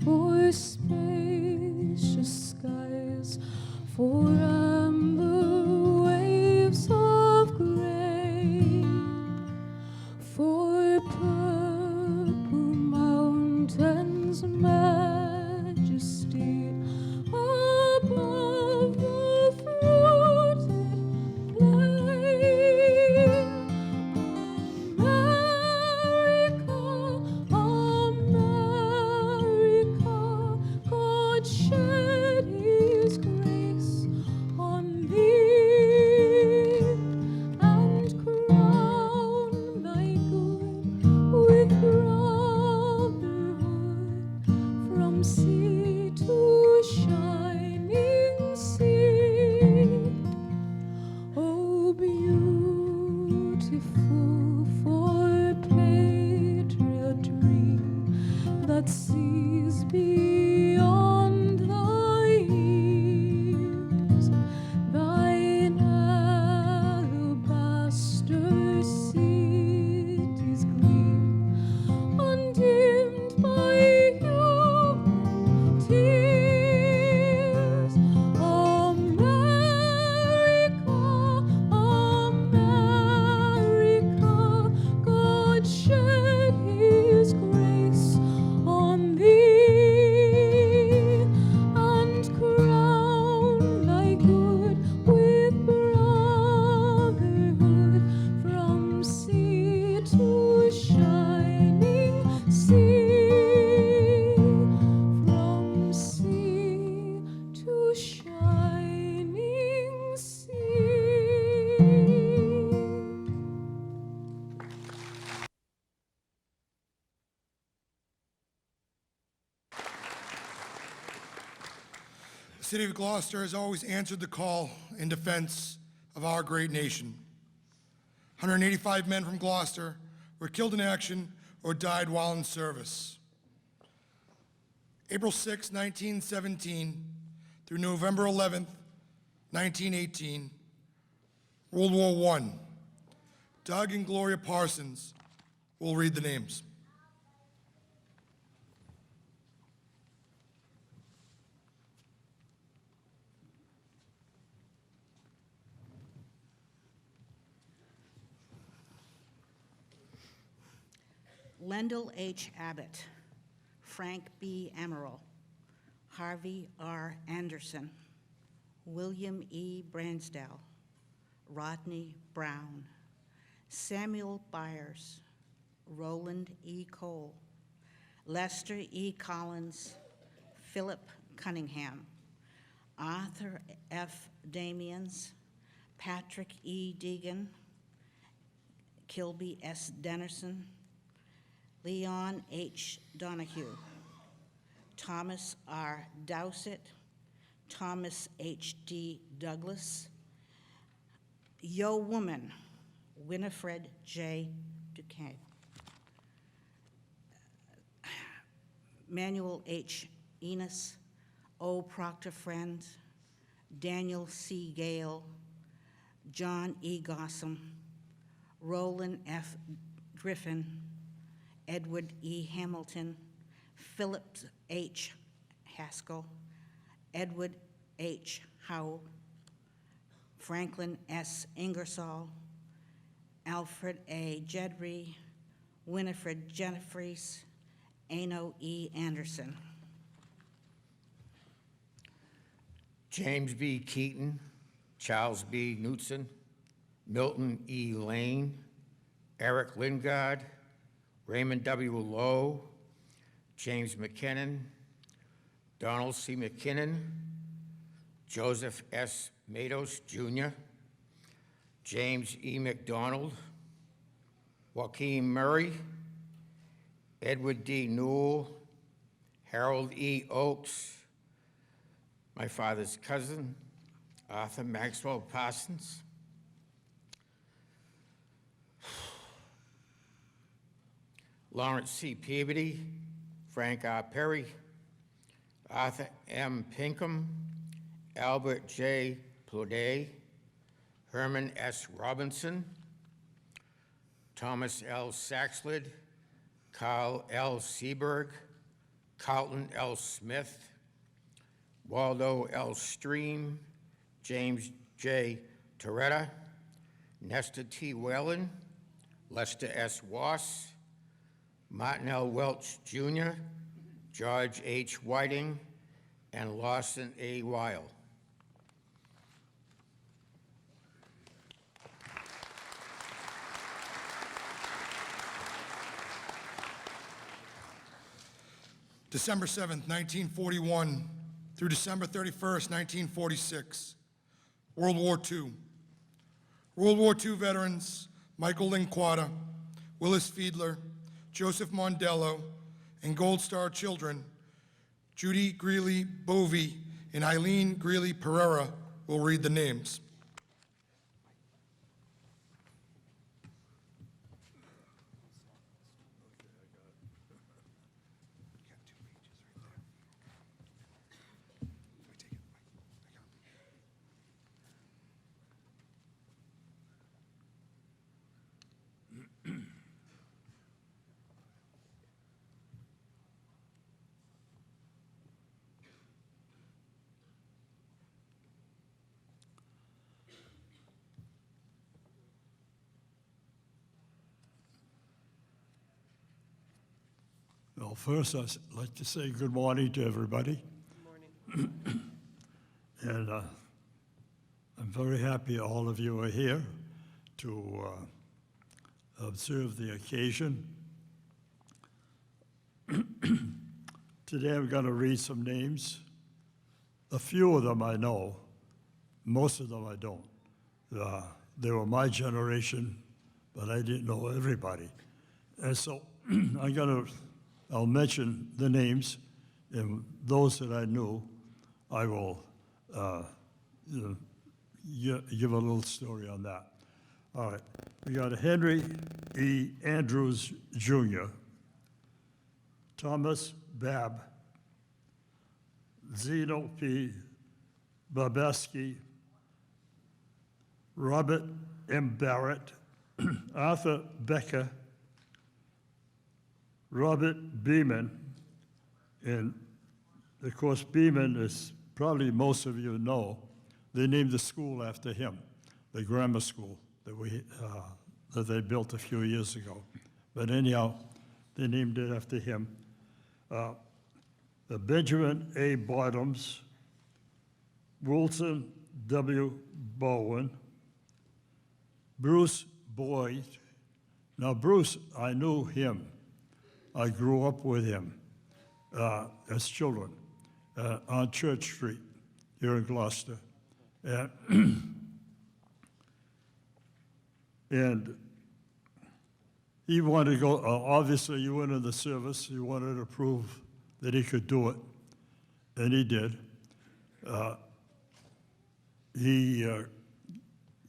Speaker 3: for spacious skies, for amber waves of gray, for purple mountains' majesty above the fruited plain. America, God shed His grace on thee, and crown thy good with brotherhood from sea to shining sea. Oh, beautiful for patriotry that sees beyond the years, thine alabaster cities gleam, undimmed by human tears. America, God shed His grace on thee, and crown thy good with brotherhood from sea to shining sea, from sea to shining sea.
Speaker 1: The city of Gloucester has always answered the call in defense of our great nation. 185 men from Gloucester were killed in action or died while in service. April 6, 1917 through November 11, 1918, World War I. Doug and Gloria Parsons will read the names.
Speaker 15: Lendell H. Abbott, Frank B. Emerald, Harvey R. Anderson, William E. Bransdell, Rodney Brown, Samuel Byers, Roland E. Cole, Lester E. Collins, Philip Cunningham, Arthur F. Damians, Patrick E. Deegan, Kilby S. Dennerson, Leon H. Donahue, Thomas R. Dowsett, Thomas H. D. Douglas, Yo Woman, Winifred J. Duquesne, Manuel H. Enos, O. Proctor Friend, Daniel C. Gale, John E. Gossam, Roland F. Griffin, Edward E. Hamilton, Philip H. Haskell, Edward H. Howe, Franklin S. Ingersoll, Alfred A. Jedry, Winifred Jeffries, Ano E. Anderson.
Speaker 16: James B. Keaton, Charles B. Knutson, Milton E. Lane, Eric Lingard, Raymond W. Lowe, James McKinnon, Donald C. McKinnon, Joseph S. Matos, Jr., James E. McDonald, Joaquin Murray, Edward D. Newell, Harold E. Oakes, my father's cousin, Arthur Maxwell Parsons, Lawrence C. Peabody, Frank R. Perry, Arthur M. Pinkham, Albert J. Ploday, Herman S. Robinson, Thomas L. Saxlid, Carl L. Seberg, Carlton L. Smith, Waldo L. Stream, James J. Toretta, Nestor T. Whalen, Lester S. Wass, Martin L. Welch Jr., George H. Whiting, and Lawson A. Weil.
Speaker 1: December 7th, 1941 through December 31st, 1946. World War II. World War II veterans Michael Linquata, Willis Fiedler, Joseph Mondello, and Gold Star children Judy Greeley Bovey and Eileen Greeley Pereira will read the names.
Speaker 14: Well, first, I'd like to say good morning to everybody. Good morning. And I'm very happy all of you are here to observe the occasion. Today I'm going to read some names. A few of them I know, most of them I don't. They were my generation, but I didn't know everybody. And so I'll mention the names, and those that I knew, I will give a little story on that. All right, we got Henry E. Andrews, Jr., Thomas Babb, Zeno P. Babeski, Robert M. Barrett, Arthur Becker, Robert Beeman, and of course Beeman is probably most of you know, they named the school after him, the grammar school that they built a few years ago. But anyhow, they named it after him. Benjamin A. Bottoms, Wilson W. Bowen, Bruce Boyd. Now Bruce, I knew him. I grew up with him as children on Church Street here in Gloucester. And he wanted to go, obviously he went in the service, he wanted to prove that he could do it, and he did. He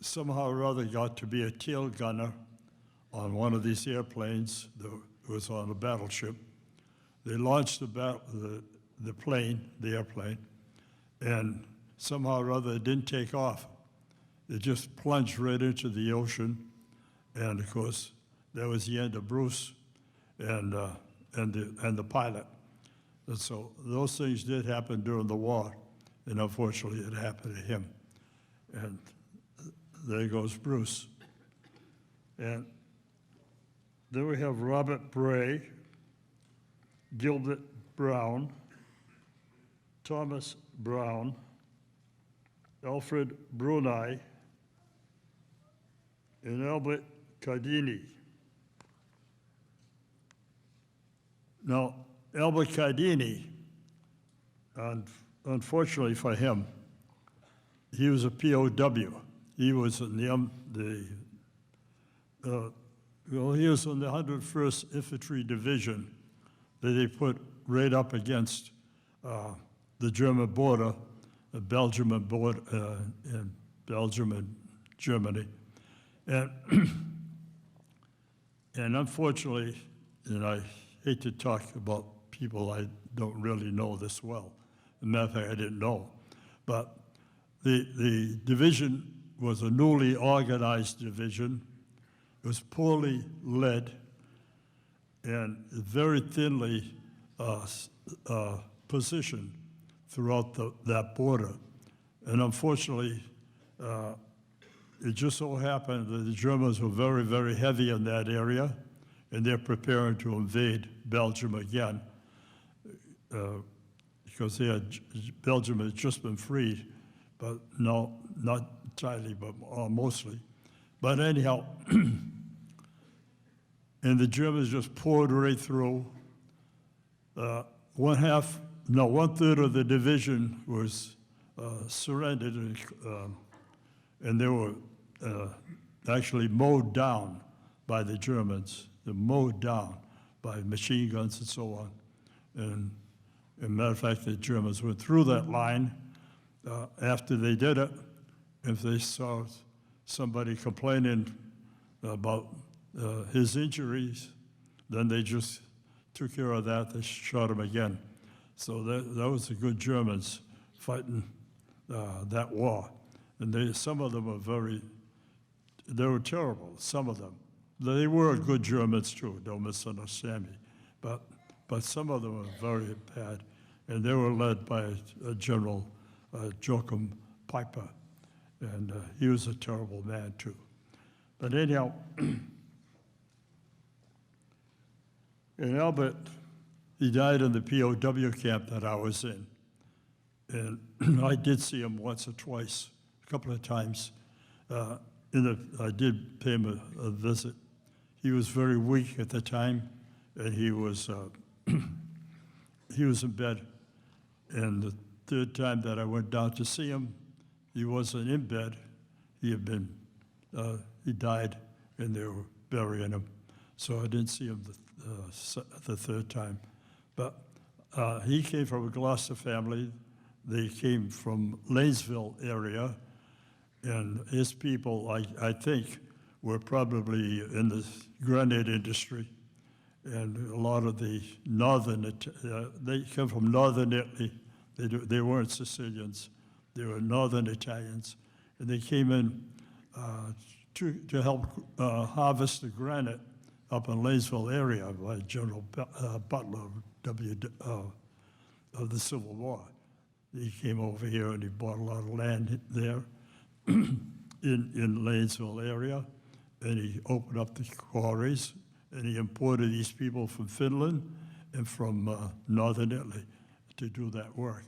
Speaker 14: somehow or other got to be a tail gunner on one of these airplanes that was on a battleship. They launched the airplane, and somehow or other it didn't take off. It just plunged right into the ocean, and of course, that was the end of Bruce and the pilot. And so those things did happen during the war, and unfortunately it happened to him. And there goes Bruce. And then we have Robert Bray, Gilbert Brown, Thomas Brown, Alfred Brunei, and Albert Cardini. Now, Albert Cardini, and unfortunately for him, he was a POW. He was in he was in the 101st Infantry Division that they put right up against the German border, Belgium and Belgium and Germany, and and unfortunately, and I hate to talk about people I don't really know this well. As a matter of fact, I didn't know, but the division was a newly organized division. It was poorly led and very thinly positioned throughout that border. And unfortunately, it just so happened that the Germans were very, very heavy in that area, and they're preparing to invade Belgium again, because Belgium had just been freed, but no, not entirely, but mostly. But anyhow, and the Germans just poured right through. One third of the division was surrendered, and they were actually mowed down by the Germans. They're mowed down by machine guns and so on. And as a matter of fact, the Germans went through that line. After they did it, if they saw somebody complaining about his injuries, then they just took care of that. They shot him again. So that was the good Germans fighting that war. And some of them were they were terrible, some of them. They were good Germans too, don't misunderstand me. But some of them were very bad. And they were led by General Joachim Peiper. And he was a terrible man too. But anyhow, and Albert, he died in the POW camp that I was in. And I did see him once or twice, a couple of times. I did pay him a visit. He was very weak at the time, and he was in bed. And the third time that I went down to see him, he wasn't in bed. He died, and they were burying him. So I didn't see him the third time. But he came from a Gloucester family. They came from Lanesville area, and his people, I think, were probably in the granite industry. And a lot of the they come from northern Italy. They weren't Sicilians. They were northern Italians. And they came in to help harvest the granite up in Lanesville area by General Butler of the Civil War. He came over here and he bought a lot of land there in Lanesville area, and he opened up the quarries, and he imported these people from Finland and from northern Italy to do that work.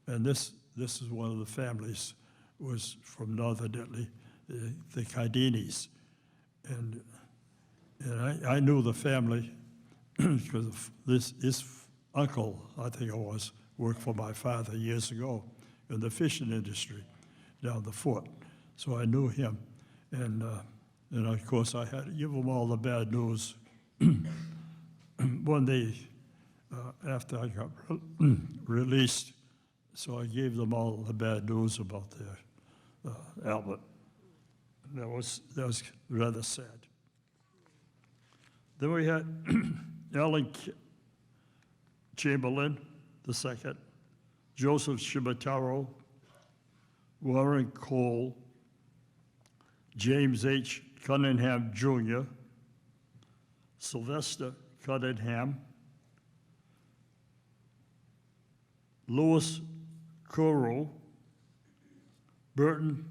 Speaker 14: And this is one of the families, was from northern Italy, the Cardinis. And I knew the family because his uncle, I think it was, worked for my father years ago in the fishing industry down the fort. So I knew him. And of course, I had to give him all the bad news. One day, after I got released, so I gave them all the bad news about their Albert. And that was rather sad. Then we had Alan Chamberlain II, Joseph Shimataro, Warren Cole, James H. Cunningham Jr., Sylvester Cunningham, Louis Coro, Burton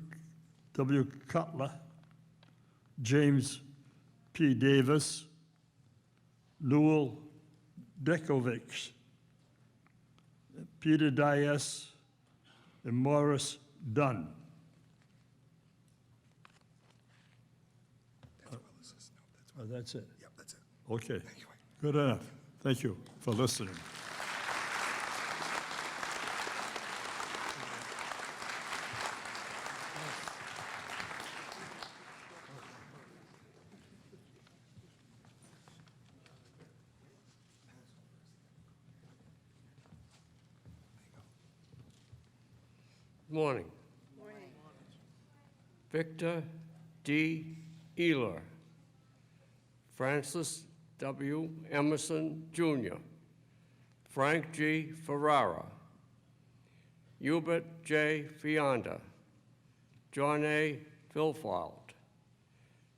Speaker 14: W. Cutler, James P. Davis, Newell Dekovic, Peter Dias, and Morris Dunn. That's it. Yep, that's it. Okay. Good enough. Thank you for listening.
Speaker 17: Morning. Victor D. Ealer. Francis W. Emerson, Jr. Frank G. Ferrara. Hubert J. Fionda. John A. Vilfald.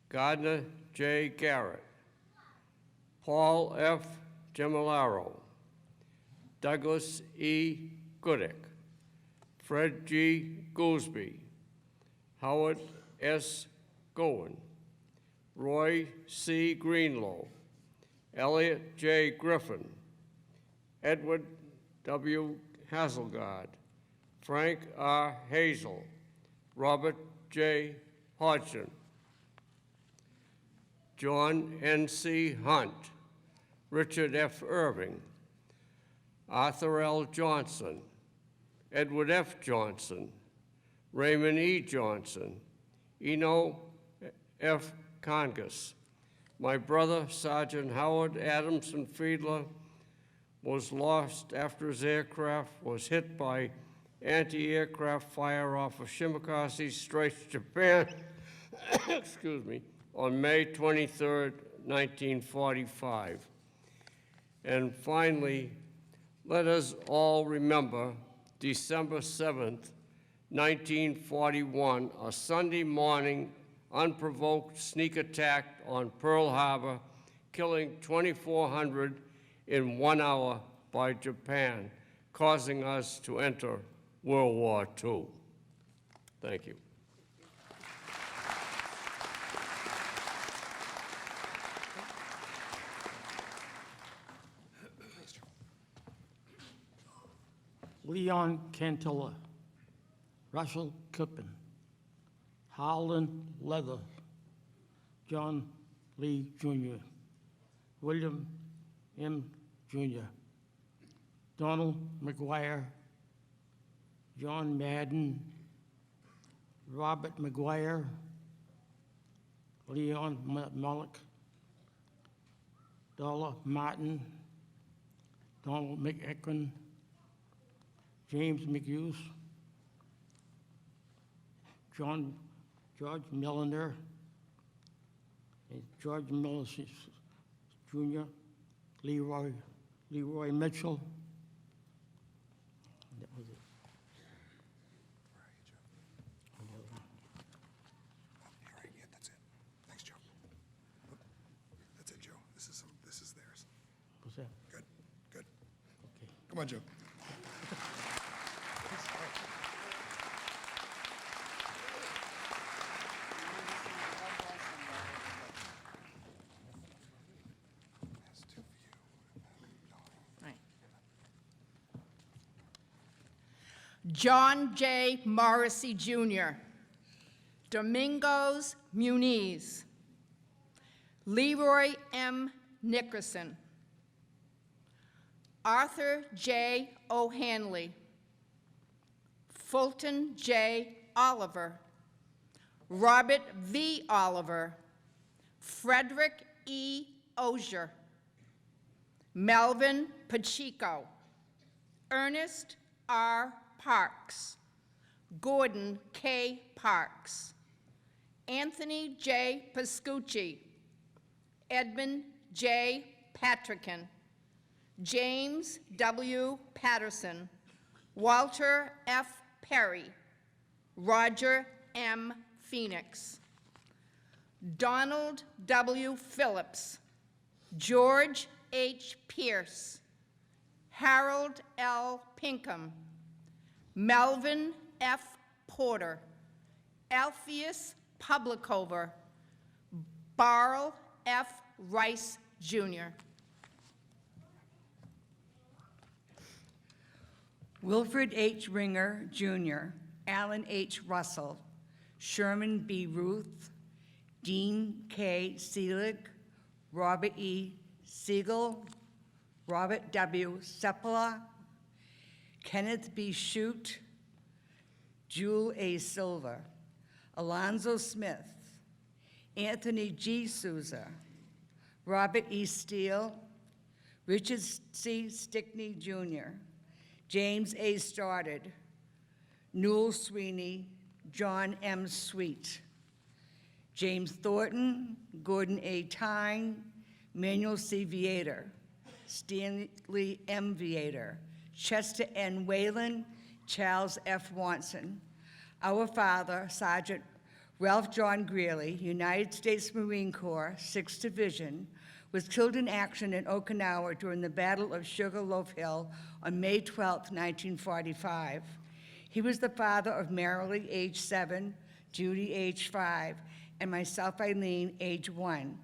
Speaker 17: Gardner J. Garrett. Paul F. Gemilaro. Douglas E. Goodek. Fred G. Goolsby. Howard S. Gowen. Roy C. Greenlow. Elliot J. Griffin. Edward W. Hasselgaard. Frank R. Hazel. Robert J. Hodgson. John N.C. Hunt. Richard F. Irving. Arthur L. Johnson. Edward F. Johnson. Raymond E. Johnson. Eno F. Congus. My brother, Sergeant Howard Adamson Fiedler, was lost after his aircraft was hit by anti-aircraft fire off of Shimokaze Straits, Japan, excuse me, on May 23rd, 1945. And finally, let us all remember December 7th, 1941, a Sunday morning unprovoked sneak attack on Pearl Harbor, killing 2,400 in 1 hour by Japan, causing us to enter World War II. Thank you.
Speaker 14: Leon Cantilla, Russell Kippen, Howland Leather, John Lee Jr., William M. Jr., Donald McGuire, John Madden, Robert McGuire, Leon Mullock, Dollar Martin, Donald McEachran, James McHughes, George Milliner, and George Miller Jr., Leroy Mitchell. That was it.
Speaker 1: All right, yeah, that's it. Thanks, Joe. That's it, Joe. This is theirs.
Speaker 14: What's that?
Speaker 1: Good, good.
Speaker 14: Okay.
Speaker 1: Come on, Joe.
Speaker 8: John J. Morrissey, Jr., Domingos Muniz, Leroy M. Nickerson, Arthur J. O'Hanley, Fulton J. Oliver, Robert V. Oliver, Frederick E. Ozier, Melvin Pacheco, Ernest R. Parks, Gordon K. Parks, Anthony J. Pascucci, Edmund J. Patrickin, James W. Patterson, Walter F. Perry, Roger M. Phoenix, Donald W. Phillips, George H. Pierce, Harold L. Pinkham, Melvin F. Porter, Alpheus Publicover, Barl F. Rice, Jr.
Speaker 18: Wilfred H. Ringer, Jr., Alan H. Russell, Sherman B. Ruth, Dean K. Seelig, Robert E. Siegel, Robert W. Sepala, Kenneth B. Shute, Jewel A. Silva, Alonzo Smith, Anthony G. Souza, Robert E. Steele, Richard C. Stickney, Jr., James A. Stoddard, Newell Sweeney, John M. Sweet, James Thornton, Gordon A. Tyne, Manuel C. Viator, Stanley M. Viator, Chester N. Whalen, Charles F. Watson. Our father, Sergeant Ralph John Greeley, United States Marine Corps, 6th Division, was killed in action in Okinawa during the Battle of Sugarloaf Hill on May 12, 1945. He was the father of Marilee, age 7, Judy, age 5, and myself, Eileen, age 1.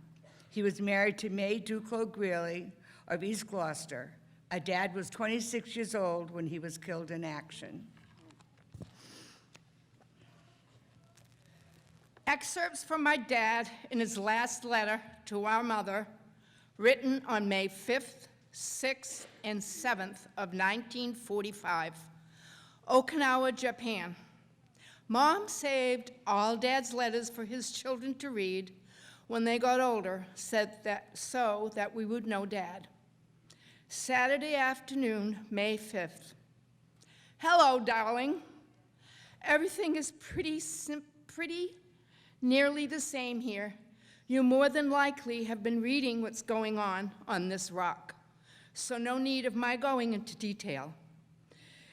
Speaker 18: He was married to May Duclos Greeley of East Gloucester. Our dad was 26 years old when he was killed in action.
Speaker 19: Excerpts from my dad in his last letter to our mother, written on May 5th, 6th, and 7th of 1945, Okinawa, Japan. Mom saved all Dad's letters for his children to read when they got older, said that so that we would know Dad. Saturday afternoon, May 5th. Hello, darling. Everything is pretty nearly the same here. You more than likely have been reading what's going on this rock, so no need of my going into detail.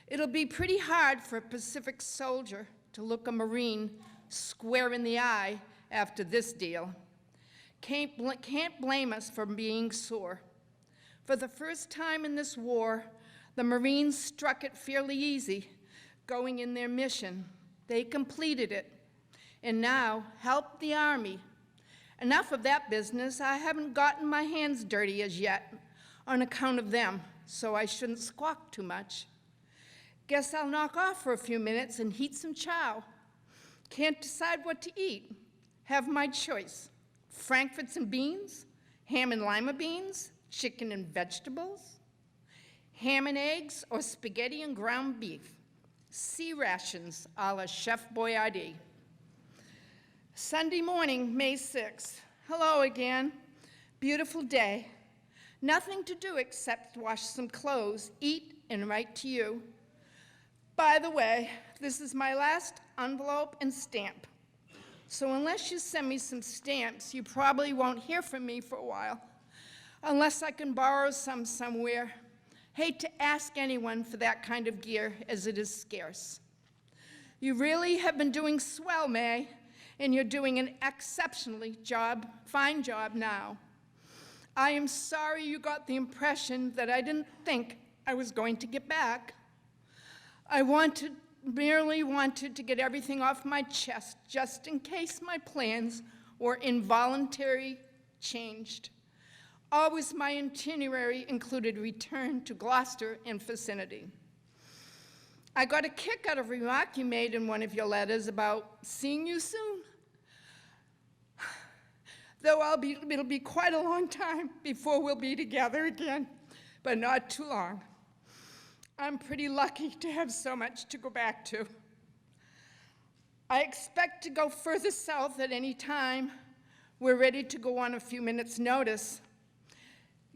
Speaker 19: It'll be pretty hard for a Pacific soldier to look a Marine square in the eye after this deal. Can't blame us for being sore. For the first time in this war, the Marines struck it fairly easy going in their mission. They completed it, and now help the Army. Enough of that business. I haven't gotten my hands dirty as yet on account of them, so I shouldn't squawk too much. Guess I'll knock off for a few minutes and heat some chow. Can't decide what to eat. Have my choice. Frankfurts and beans, ham and lima beans, chicken and vegetables, ham and eggs, or spaghetti and ground beef. Sea rations a la Chef Boyardee. Sunday morning, May 6th. Hello again. Beautiful day. Nothing to do except wash some clothes, eat, and write to you. By the way, this is my last envelope and stamp. So unless you send me some stamps, you probably won't hear from me for a while, unless I can borrow some somewhere. Hate to ask anyone for that kind of gear, as it is scarce. You really have been doing swell, May, and you're doing an exceptionally fine job now. I am sorry you got the impression that I didn't think I was going to get back. I merely wanted to get everything off my chest, just in case my plans were involuntarily changed. Always my itinerary included return to Gloucester and vicinity. I got a kick out of a remark you made in one of your letters about seeing you soon. Though it'll be quite a long time before we'll be together again, but not too long. I'm pretty lucky to have so much to go back to. I expect to go further south at any time. We're ready to go on a few minutes' notice.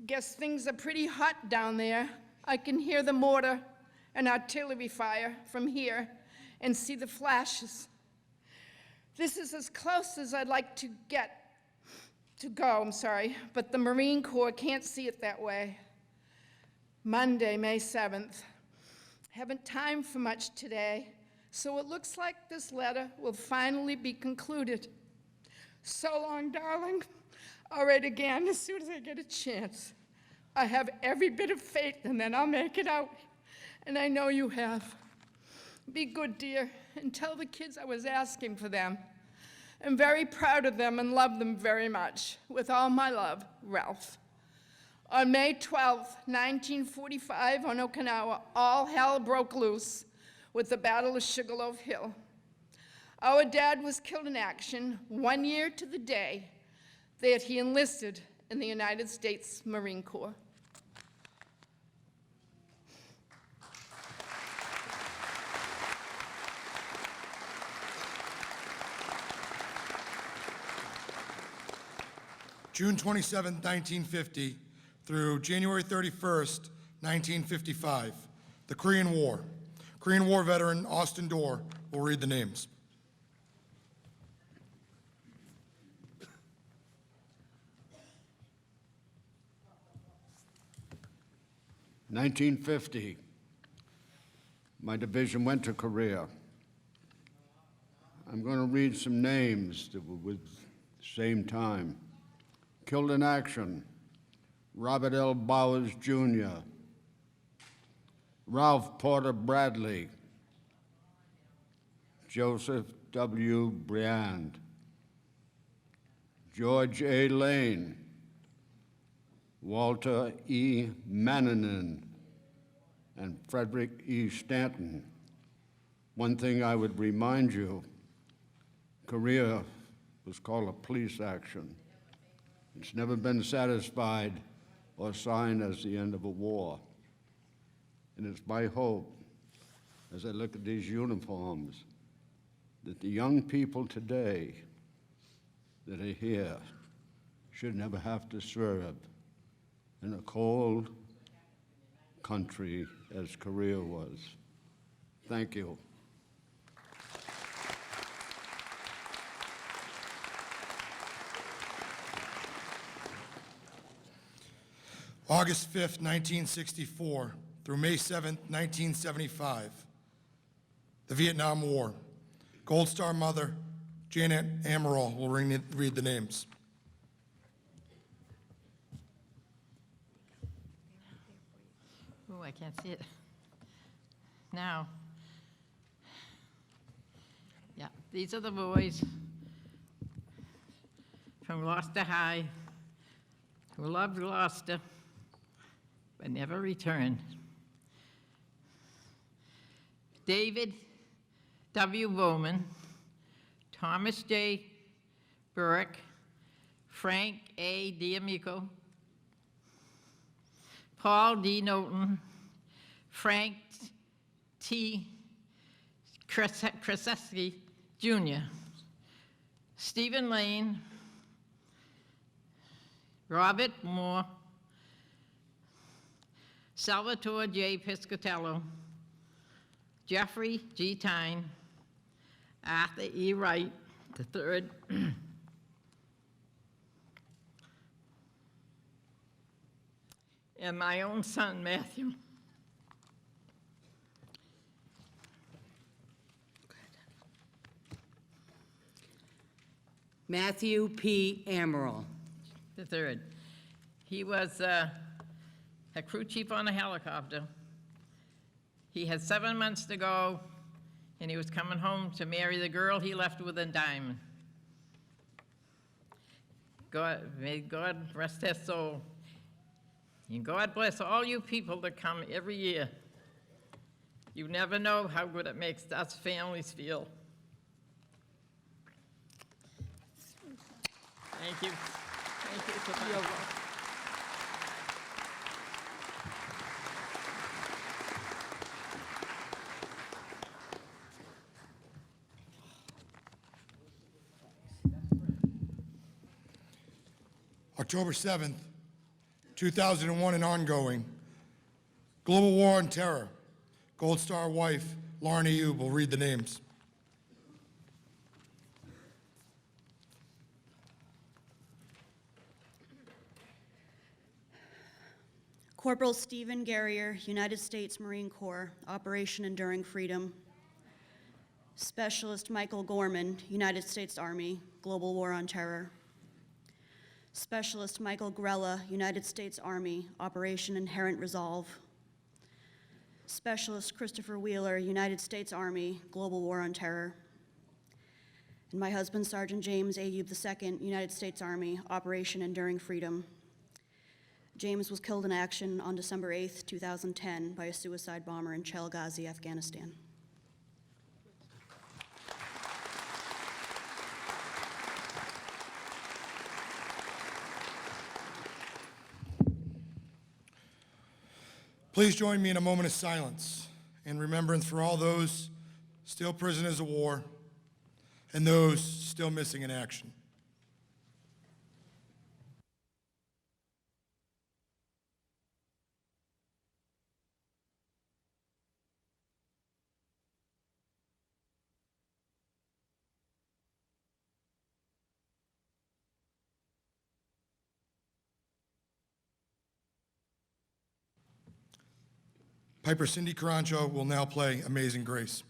Speaker 19: Guess things are pretty hot down there. I can hear the mortar and artillery fire from here and see the flashes. This is as close as I'd like to go, but the Marine Corps can't see it that way. Monday, May 7th. Haven't time for much today, so it looks like this letter will finally be concluded. So long, darling. I'll write again as soon as I get a chance. I have every bit of faith, and then I'll make it out, and I know you have. Be good, dear, and tell the kids I was asking for them. I'm very proud of them and love them very much. With all my love, Ralph. On May 12, 1945, on Okinawa, all hell broke loose with the Battle of Sugarloaf Hill. Our dad was killed in action 1 year to the day that he enlisted in the United States Marine Corps.
Speaker 1: June 27, 1950 through January 31st, 1955, the Korean War. Korean War veteran Austin Dorr will read the names.
Speaker 20: "1950, my division went to Korea. I'm going to read some names that were with the same time. Killed in action: Robert L. Bowers, Jr., Ralph Porter Bradley, Joseph W. Briand, George A. Lane, Walter E. Mannanen, and Frederick E. Stanton. One thing I would remind you, Korea was called a police action. It's never been satisfied or signed as the end of a war. And it's my hope, as I look at these uniforms, that the young people today that are here should never have to serve in a cold country as Korea was. Thank you.
Speaker 1: August 5th, 1964 through May 7th, 1975, the Vietnam War. Gold Star mother, Janet Amaral, will read the names.
Speaker 21: Oh, I can't see it. Now. Yeah, these are the boys from Gloucester High who loved Gloucester but never returned. David W. Bowman, Thomas J. Burke, Frank A. D'Amico, Paul D. Knowlton, Frank T. Krasewski, Jr., Stephen Lane, Robert Moore, Salvatore J. Piscatello, Jeffrey G. Tyne, Arthur E. Wright III, and my own son, Matthew.
Speaker 5: Matthew P. Amaral.
Speaker 21: III. He was a crew chief on a helicopter. He had 7 months to go, and he was coming home to marry the girl he left with in Diamond. May God rest his soul. And God bless all you people that come every year. You never know how good it makes us families feel. Thank you. Thank you so much.
Speaker 1: October 7th, 2001 and ongoing, Global War on Terror. Gold Star wife, Lauren Ayub, will read the names.
Speaker 22: Corporal Stephen Garrier, United States Marine Corps, Operation Enduring Freedom. Specialist Michael Gorman, United States Army, Global War on Terror. Specialist Michael Grella, United States Army, Operation Inherent Resolve. Specialist Christopher Wheeler, United States Army, Global War on Terror. And my husband, Sergeant James Ayub II, United States Army, Operation Enduring Freedom. James was killed in action on December 8th, 2010 by a suicide bomber in Chelghazi, Afghanistan.
Speaker 1: Please join me in a moment of silence in remembrance for all those still prisoners of war and those still missing in action. Piper Cindy Carancho will now play Amazing Grace.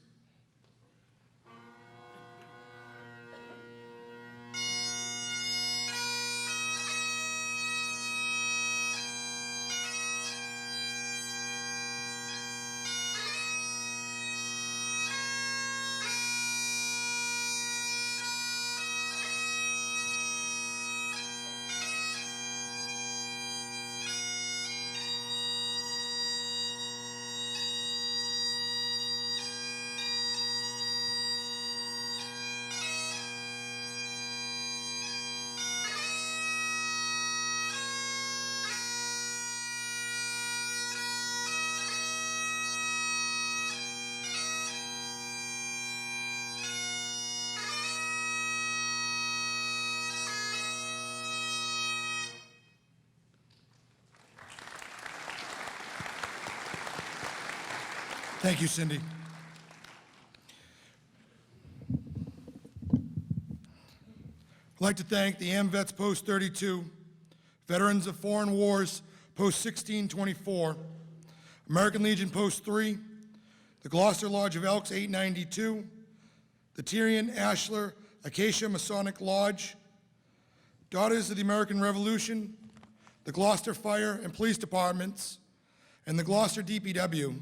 Speaker 1: Thank you, Cindy. I'd like to thank the AMVETS Post 32, Veterans of Foreign Wars Post 1624, American Legion Post 3, the Gloucester Lodge of Elks 892, the Tyrion Ashler Acacia Masonic Lodge, Daughters of the American Revolution, the Gloucester Fire and Police Departments, and the Gloucester DPW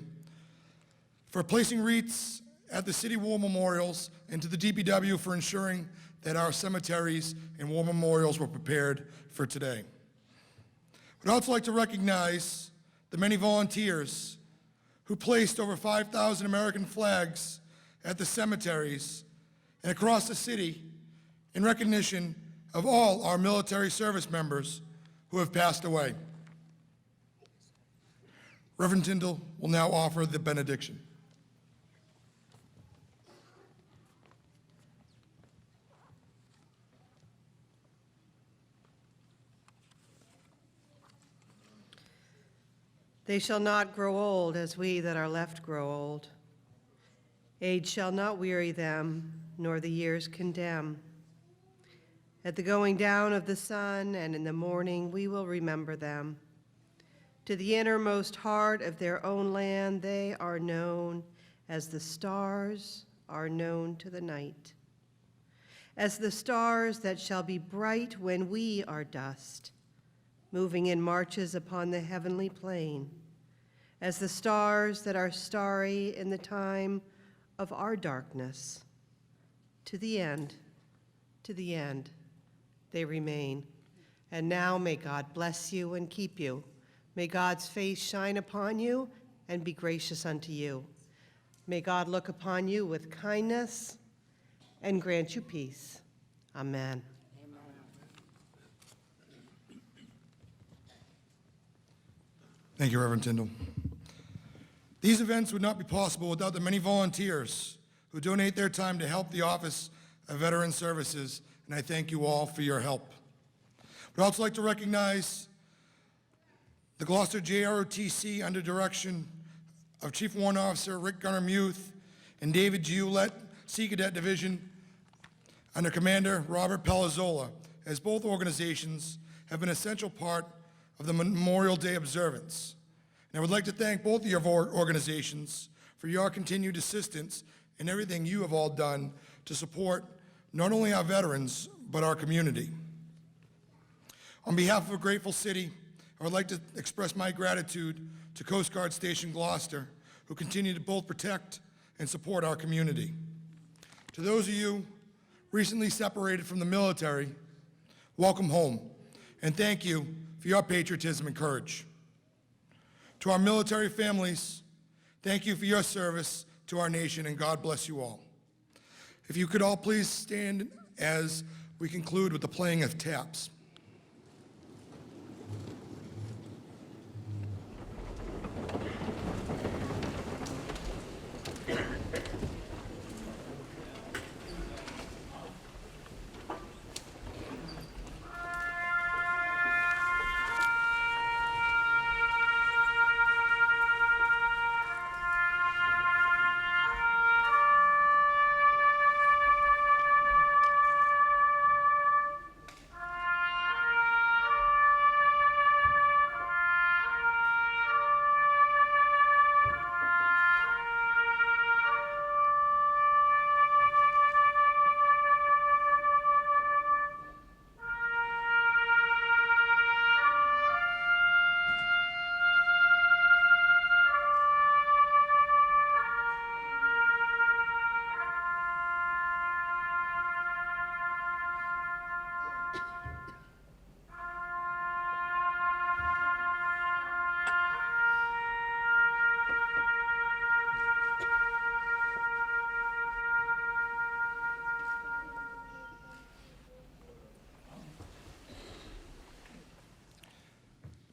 Speaker 1: for placing wreaths at the city war memorials, and to the DPW for ensuring that our cemeteries and war memorials were prepared for today. I'd also like to recognize the many volunteers who placed over 5,000 American flags at the cemeteries and across the city in recognition of all our military service members who have passed away. Reverend Tyndall will now offer the benediction.
Speaker 2: They shall not grow old as we that are left grow old. Age shall not weary them, nor the years condemn. At the going down of the sun and in the morning we will remember them. To the innermost heart of their own land they are known as the stars are known to the night. As the stars that shall be bright when we are dust, moving in marches upon the heavenly plain, as the stars that are starry in the time of our darkness. To the end they remain. And now may God bless you and keep you. May God's face shine upon you and be gracious unto you. May God look upon you with kindness and grant you peace. Amen.
Speaker 1: Thank you, Reverend Tyndall. These events would not be possible without the many volunteers who donate their time to help the Office of Veteran Services, and I thank you all for your help. I'd also like to recognize the Gloucester Jrotc under direction of Chief Warrant Officer Rick Gunner-Muth and David Giulette, Sea Cadet Division under Commander Robert Palazola, as both organizations have been an essential part of the Memorial Day observance. And I would like to thank both of your organizations for your continued assistance in everything you have all done to support not only our veterans, but our community. On behalf of a grateful city, I would like to express my gratitude to Coast Guard Station Gloucester, who continue to both protect and support our community. To those of you recently separated from the military, welcome home, and thank you for your patriotism and courage. To our military families, thank you for your service to our nation, and God bless you all. If you could all please stand as we conclude with the playing of taps.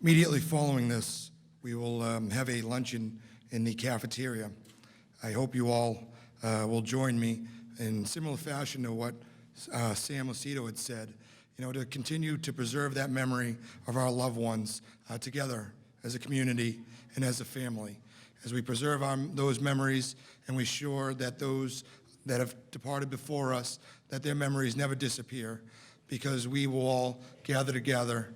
Speaker 1: Immediately following this, we will have a luncheon in the cafeteria. I hope you all will join me in similar fashion to what Sam Lucido had said, to continue to preserve that memory of our loved ones together as a community and as a family. As we preserve those memories and we ensure that those that have departed before us, that their memories never disappear, because we will all gather together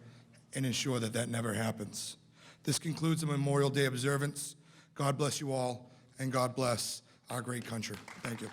Speaker 1: and ensure that that never happens. This concludes the Memorial Day observance. God bless you all, and God bless our great country. Thank you.